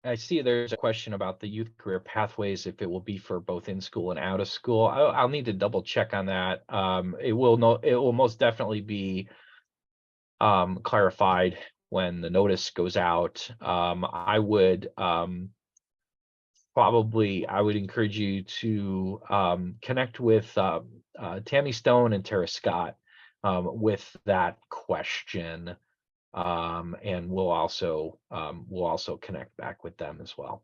I see there's a question about the youth career pathways, if it will be for both in school and out of school. I'll need to double check on that. It will most definitely be clarified when the notice goes out. I would encourage you to connect with Tammy Stone and Tara Scott with that question. And we'll also connect back with them as well.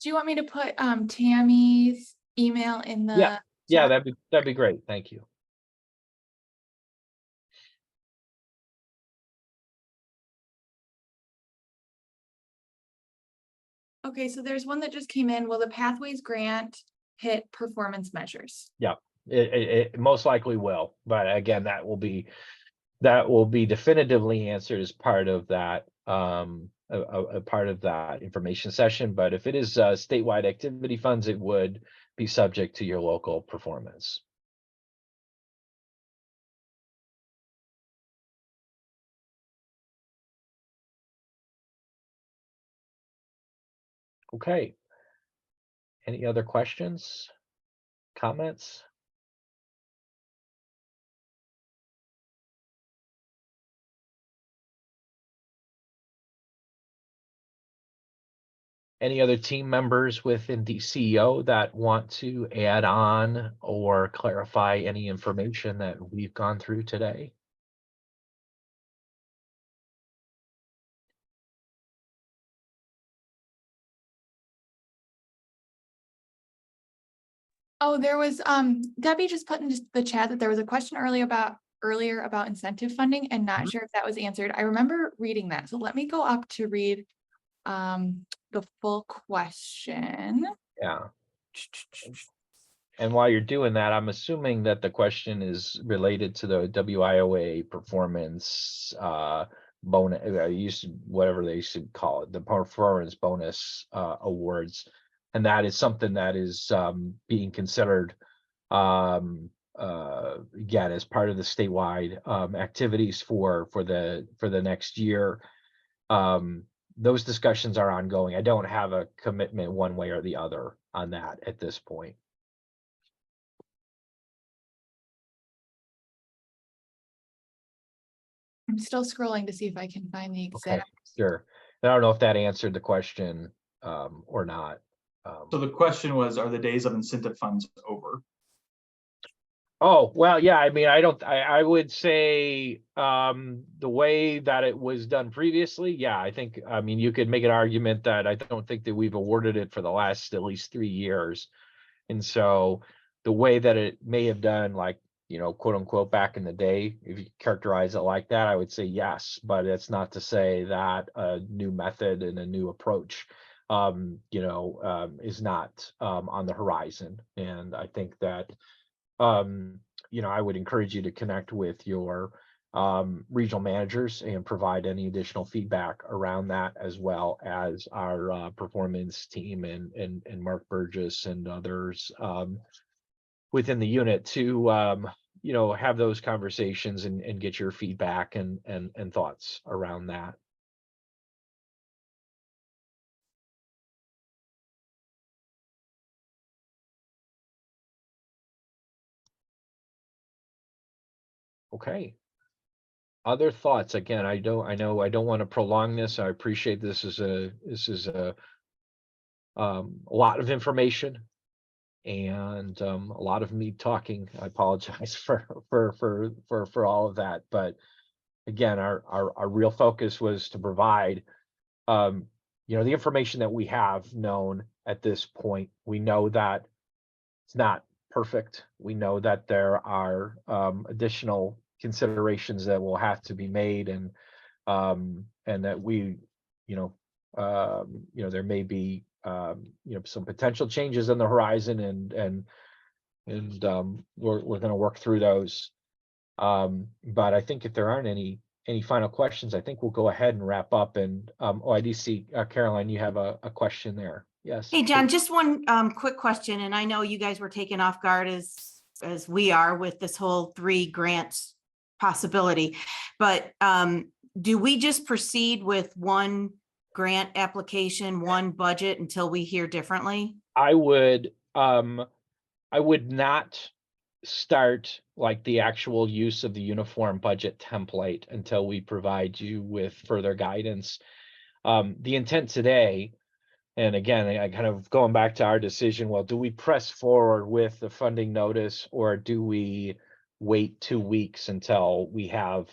Do you want me to put Tammy's email in the Yeah, chat? that'd be great. Thank you. Okay, so there's one that just came in. Will the Pathways grant hit performance measures? Yeah, it most likely will, but again, that will be definitively answered as part of that a part of that information session. But if it is statewide activity funds, it would be subject to your local performance. Okay. Any other questions, comments? Any other team members within DCEO that want to add on or clarify any information that we've gone through today? Oh, there was Debbie just put in the chat that there was a question earlier about incentive funding and not sure if that was answered. I remember reading that. So let me go up to read the full question. Yeah. And while you're doing that, I'm assuming that the question is related to the WIOA performance bonus, whatever they should call it, the performance bonus awards. And that is something that is being considered again as part of the statewide activities for the next year. Those discussions are ongoing. I don't have a commitment one way or the other on that at this point. I'm still scrolling to see if I can find the exact. Okay, sure. I don't know if that answered the question or not. So the question was, are the days of incentive funds over? Oh, well, yeah, I mean, I would say the way that it was done previously, yeah, I mean, you could make an argument that I don't think that we've awarded it for the last at least 3 years. And so the way that it may have done, like, quote unquote, back in the day, if you characterize it like that, I would say yes, but it's not to say that a new method and a new approach is not on the horizon. And I think that I would encourage you to connect with your regional managers and provide any additional feedback around that, as well as our performance team and Mark Burgess and others within the unit to, you know, have those conversations and get your feedback and thoughts around that. Okay. Other thoughts? Again, I know I don't want to prolong this. I appreciate this is a lot of information and a lot of me talking. I apologize for all of that. But again, our real focus was to provide you know, the information that we have known at this point. We know that it's not perfect. We know that there are additional considerations that will have to be made, and that we, you know, there may be you know, some potential changes on the horizon, and we're going to work through those. But I think if there aren't any final questions, I think we'll go ahead and wrap up. And oh, I do see Caroline, you have a question there. Yes. Hey, John, just one quick question, and I know you guys were taken off guard as we are with this whole 3 grants possibility, but do we just proceed with one grant application, one budget until we hear differently? I would not start like the actual use of the uniform budget template until we provide you with further guidance. The intent today, and again, I kind of going back to our decision, well, do we press forward with the funding notice, or do we wait 2 weeks until we have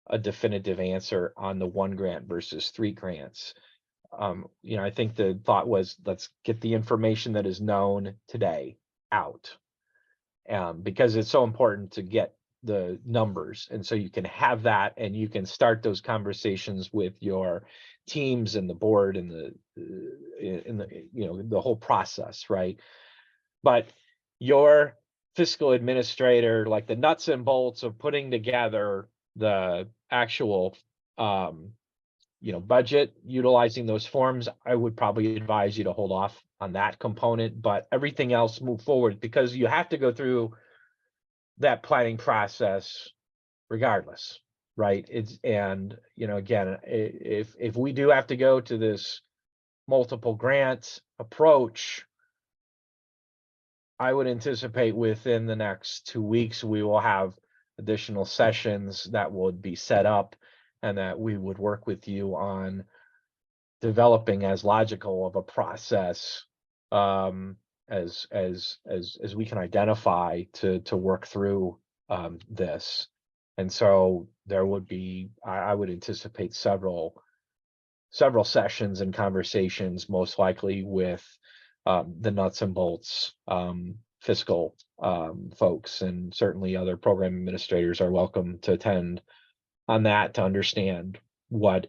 a definitive answer on the 1 grant versus 3 grants? You know, I think the thought was, let's get the information that is known today out, because it's so important to get the numbers. And so you can have that, and you can start those conversations with your teams and the board and the you know, the whole process, right? But your fiscal administrator, like the nuts and bolts of putting together the actual you know, budget, utilizing those forms, I would probably advise you to hold off on that component, but everything else move forward, because you have to go through that planning process regardless, right? And you know, again, if we do have to go to this multiple grant approach, I would anticipate within the next 2 weeks, we will have additional sessions that would be set up, and that we would work with you on developing as logical of a process as we can identify to work through this. And so there would be, I would anticipate several sessions and conversations, most likely with the nuts and bolts fiscal folks, and certainly other program administrators are welcome to attend on that to understand what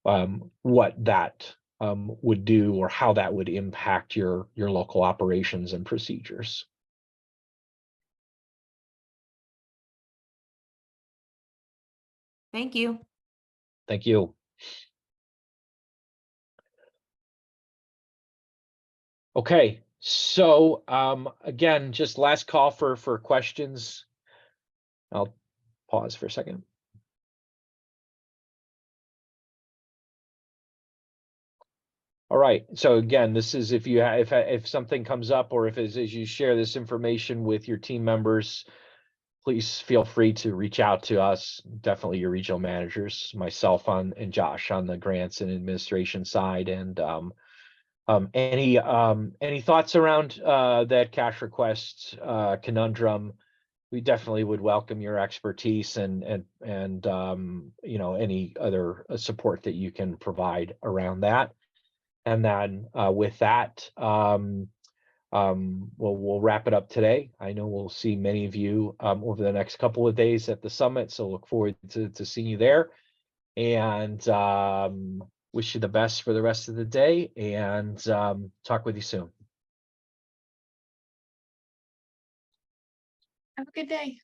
that would do, or how that would impact your local operations and procedures. Thank you. Thank you. Okay, so again, just last call for questions. I'll pause for a second. All right, so again, this is if you if something comes up, or if as you share this information with your team members, please feel free to reach out to us. Definitely your regional managers, myself and Josh on the grants and administration side. And any thoughts around that cash request conundrum? We definitely would welcome your expertise and you know, any other support that you can provide around that. And then with that, we'll wrap it up today. I know we'll see many of you over the next couple of days at the summit, so look forward to seeing you there. And wish you the best for the rest of the day, and talk with you soon. Have a good day.